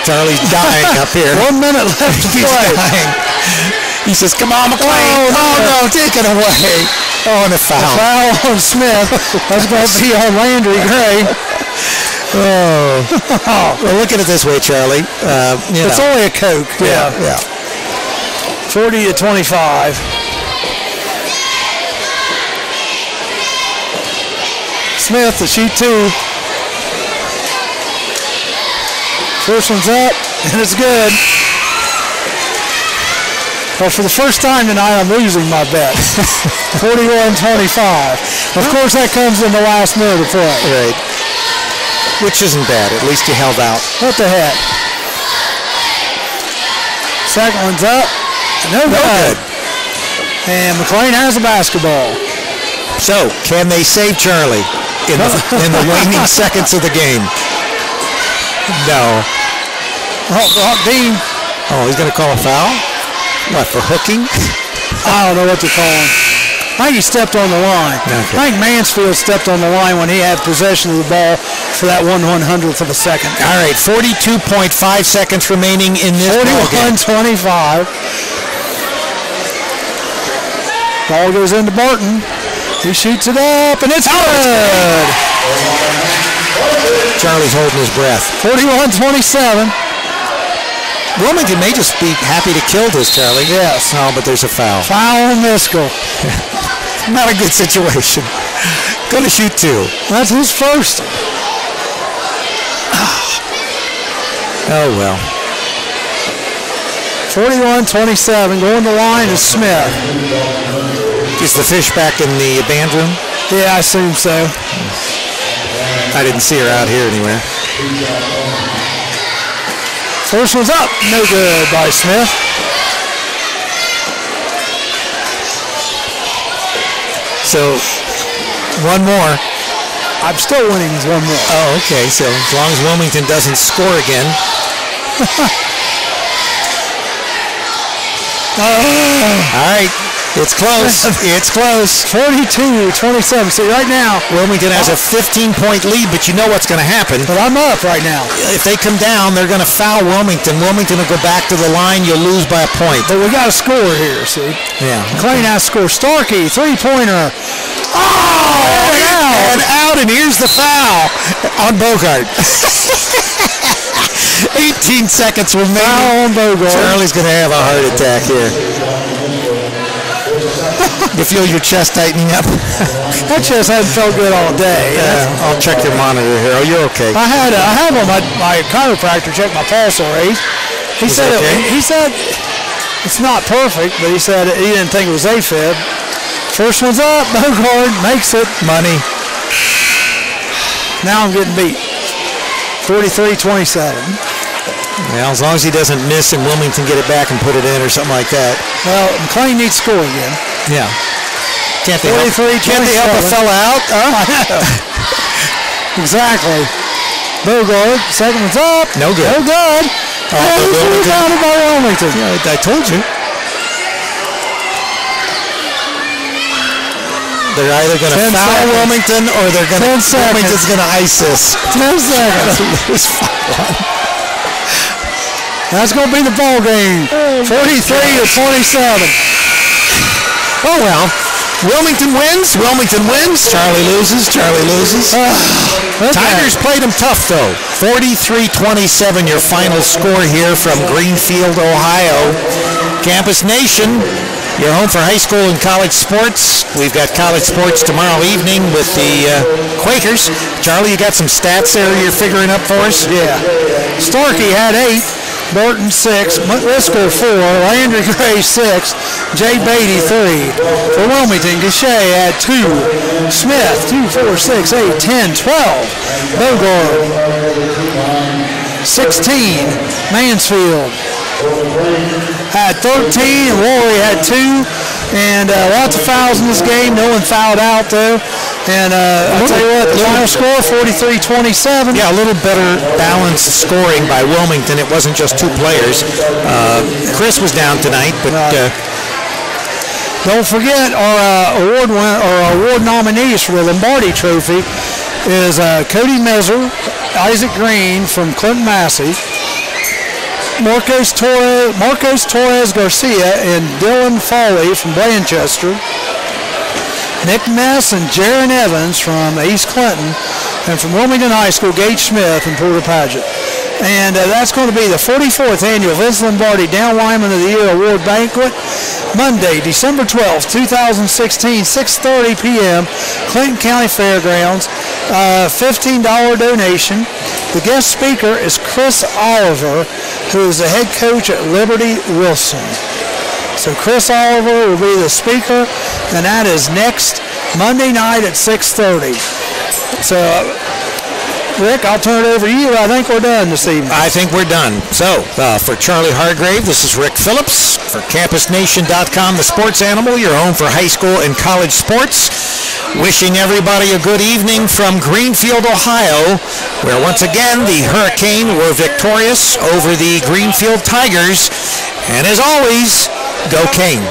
Charlie's dying up here. 1 minute left to play. Dying. He says, come on, McClain. Oh, no, take it away. Oh, and a foul. A foul on Smith. That's going to be on Landry Gray. Oh. Well, look at it this way, Charlie. It's only a Coke. Yeah. 40-25. Smith to shoot 2. First one's up, and it's good. Well, for the first time tonight, I'm losing my bet. 41-25. Of course, that comes in the last minute of play. Right. Which isn't bad. At least you held out. What the heck? Second one's up. No good. And McClain has the basketball. So, can they save Charlie in the waning seconds of the game? No. Oh, Dean. Oh, he's going to call a foul? What, for hooking? I don't know what to call him. I think he stepped on the line. Okay. I think Mansfield stepped on the line when he had possession of the ball for that 1/100th of a second. All right, 42.5 seconds remaining in this ball game. 41-25. Ball goes into Barton. He shoots it up, and it's good. Charlie's holding his breath. 41-27. Wilmington may just be happy to kill this, Charlie. Yes. No, but there's a foul. Foul on Miskell. Not a good situation. Going to shoot 2. That's his first. Oh, well. 41-27. Going to the line is Smith. Is the fish back in the band room? Yeah, I assume so. I didn't see her out here anywhere. First one's up. No good by Smith. So, one more. I'm still winning one more. Oh, okay. So, as long as Wilmington doesn't score again. All right. It's close. It's close. 42-27. See, right now, Wilmington has a 15-point lead, but you know what's going to happen. But I'm up right now. If they come down, they're going to foul Wilmington. Wilmington will go back to the line. You'll lose by a point. But we got to score here, see. Yeah. McClain has to score. Starkey, three-pointer. Oh, and out, and here's the foul on Bogart. 18 seconds remaining. Foul on Bogart. Charlie's going to have a heart attack here. You feel your chest tightening up? My chest hasn't felt good all day. I'll check your monitor here. Oh, you're okay. I have on my chiropractor check my pulse rate. He said it's not perfect, but he said he didn't think it was AFib. First one's up. Bogart makes it. Money. Now I'm getting beat. 43-27. Well, as long as he doesn't miss and Wilmington get it back and put it in or something like that. Well, McClain needs to score again. Yeah. Can't they help a fella out? I know. Exactly. Bogart, second one's up. No good. No good. Rebounded by Wilmington. Yeah, I told you. They're either going to foul Wilmington or they're going to Wilmington's going to ice this. 10 seconds. That's going to be the ball game. 43-27. Oh well. Wilmington wins. Wilmington wins. Charlie loses. Charlie loses. Tigers played them tough though. 43-27 your final score here from Greenfield, Ohio. Campus Nation, your home for high school and college sports. We've got college sports tomorrow evening with the Quakers. Charlie, you got some stats there you're figuring up for us? Yeah. Starkey had 8. Barton 6, Miskell 4, Landry Gray 6, Jay Beatty 3. For Wilmington, Gachet had 2, Smith 2, 4, 6, 8, 10, 12. Bogart 16, Mansfield had 13, and Rory had 2. And lots of fouls in this game. No one fouled out though. And I'll tell you what, the final score, 43-27. Yeah, a little better balanced scoring by Wilmington. It wasn't just two players. Chris was down tonight, but don't forget our award nominees for the Lombardi Trophy is Cody Meser, Isaac Green from Clinton Massey, Marcos Torres Garcia, and Dylan Foley from Blanchester, Nick Ness and Jaron Evans from East Clinton, and from Wilmington High School, Gage Smith and Porter Paget. And that's going to be the 44th annual Vince Lombardi Down Lineman of the Year Award Banquet, Monday, December 12th, 2016, 6:30 p.m., Clinton County Fairgrounds, $15 donation. The guest speaker is Chris Oliver, who is the head coach at Liberty Wilson. So Chris Oliver will be the speaker, and that is next Monday night at 6:30. So, Rick, I'll turn it over to you. I think we're done this evening. I think we're done. So, for Charlie Hargrave, this is Rick Phillips for CampusNation.com, the sports animal, your home for high school and college sports. Wishing everybody a good evening from Greenfield, Ohio, where once again the Hurricane were victorious over the Greenfield Tigers. And as always, go King.